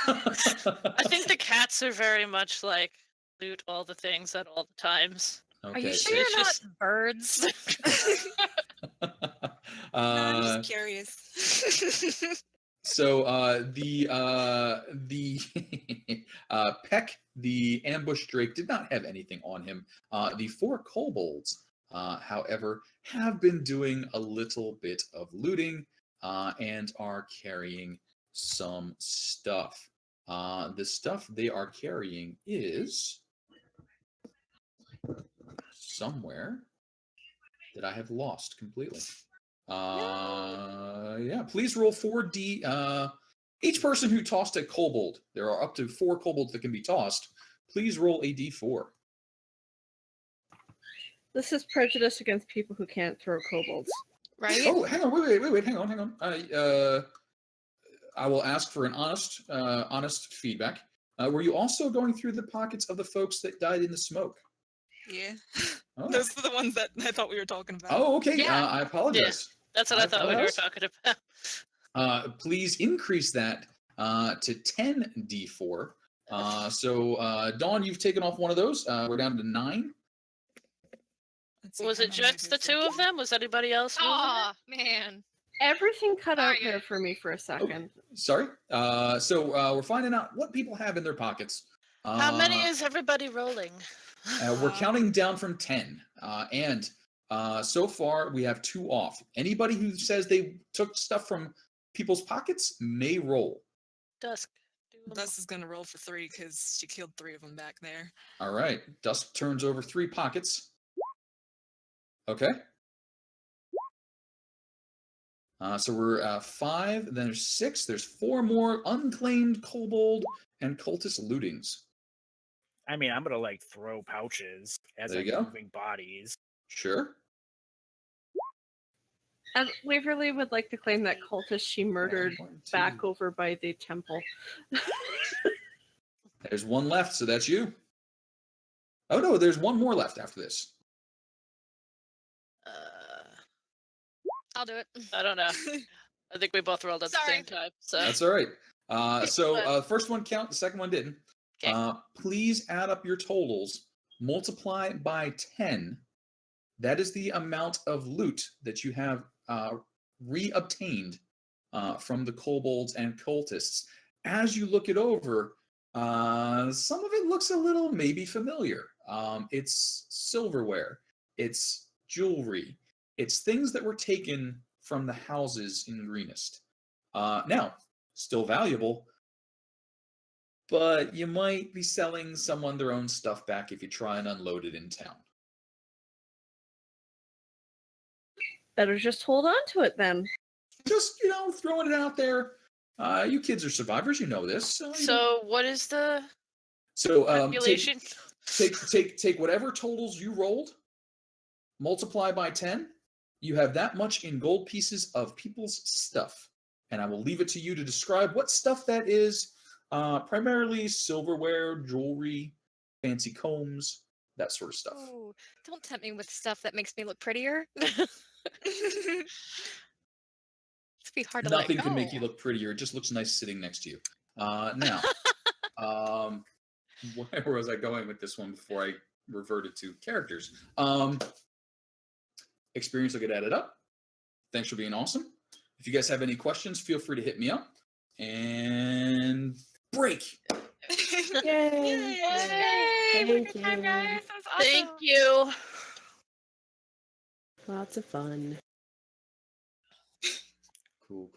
[SPEAKER 3] I think the cats are very much like loot all the things at all the times.
[SPEAKER 4] Are you
[SPEAKER 1] Okay,
[SPEAKER 4] sure you're not
[SPEAKER 3] Just-
[SPEAKER 4] birds?
[SPEAKER 2] No, I'm just curious.
[SPEAKER 1] So the Peck, the ambush drake, did not have anything on him. The 4 kobolds, however, have been doing a little bit of looting and are carrying some stuff. The stuff they are carrying is somewhere that I have lost completely. Yeah, please roll 4d. Each person who tossed a kobold, there are up to 4 kobolds that can be tossed. Please roll a d4.
[SPEAKER 6] This is prejudice against people who can't throw kobolds.
[SPEAKER 4] Right?
[SPEAKER 1] Oh, hang on, wait, hang on. I will ask for an honest feedback. Were you also going through the pockets of the folks that died in the smoke?
[SPEAKER 2] Yeah.
[SPEAKER 1] Oh,
[SPEAKER 2] Those are the ones that I thought we were talking about.
[SPEAKER 1] oh okay.
[SPEAKER 4] Yeah.
[SPEAKER 1] I apologize.
[SPEAKER 3] That's what I thought we were
[SPEAKER 1] apologize.
[SPEAKER 3] talking about.
[SPEAKER 1] Please increase that to 10d4. So, Dawn, you've taken off one of those. We're down to 9.
[SPEAKER 2] Let's see,
[SPEAKER 3] Was
[SPEAKER 2] how
[SPEAKER 3] it
[SPEAKER 2] many
[SPEAKER 3] just the
[SPEAKER 2] did I
[SPEAKER 3] 2
[SPEAKER 2] do?
[SPEAKER 3] of them? Was anybody else moving it?
[SPEAKER 4] Aw, man.
[SPEAKER 6] Everything cut out
[SPEAKER 4] Sorry.
[SPEAKER 6] there for me for a second.
[SPEAKER 1] Sorry. So we're finding out what people have in their pockets.
[SPEAKER 3] How many is everybody rolling?
[SPEAKER 1] We're counting down from 10. And so far, we have 2 off. Anybody who says they took stuff from people's pockets may roll.
[SPEAKER 3] Dusk. do 'em.
[SPEAKER 2] Dust is gonna roll for 3 because she killed 3 of them back there.
[SPEAKER 1] All right. Dusk turns over 3 pockets. Okay. So we're 5, then there's 6. There's 4 more unclaimed kobold and cultist lootings.
[SPEAKER 5] I mean, I'm gonna like throw pouches as
[SPEAKER 1] There
[SPEAKER 5] I'm
[SPEAKER 1] you go.
[SPEAKER 5] moving bodies.
[SPEAKER 1] Sure.
[SPEAKER 6] And Waverly would like to claim that cultist she murdered
[SPEAKER 1] 1, 2.
[SPEAKER 6] back over by the temple.
[SPEAKER 1] There's 1 left, so that's you. Oh no, there's 1 more left after this.
[SPEAKER 4] I'll do it.
[SPEAKER 3] I don't know. I think we both rolled at the
[SPEAKER 4] Sorry.
[SPEAKER 3] same time. So
[SPEAKER 1] That's all right. The first one count, the second one didn't.
[SPEAKER 3] 'Kay.
[SPEAKER 1] Please add up your totals. Multiply by 10. That is the amount of loot that you have re-obtained from the kobolds and cultists. As you look it over, some of it looks a little maybe familiar. It's silverware. It's jewelry. It's things that were taken from the houses in Greenest. Now, still valuable, but you might be selling someone their own stuff back if you try and unload it in town.
[SPEAKER 6] Better just hold on to it then.
[SPEAKER 1] Just, throwing it out there. You kids are survivors, you know this.
[SPEAKER 3] So what is the
[SPEAKER 1] So
[SPEAKER 3] population?
[SPEAKER 1] take whatever totals you rolled, multiply by 10. You have that much in gold pieces of people's stuff. And I will leave it to you to describe what stuff that is. Primarily silverware, jewelry, fancy combs, that sort of stuff.
[SPEAKER 4] Oh, don't tempt me with stuff that makes me look prettier. It's be hard to
[SPEAKER 1] Nothing
[SPEAKER 4] let
[SPEAKER 1] can
[SPEAKER 4] go.
[SPEAKER 1] make you look prettier. It just looks nice sitting next to you. Now, where was I going with this one before I reverted to characters? Experience will get added up. Thanks for being awesome. If you guys have any questions, feel free to hit me up. And break.
[SPEAKER 7] Yay!
[SPEAKER 4] Yay!
[SPEAKER 7] Thank
[SPEAKER 4] Good time,
[SPEAKER 7] you.
[SPEAKER 4] guys. That was awesome.
[SPEAKER 3] Thank you.
[SPEAKER 7] Lots of fun.
[SPEAKER 1] Cool.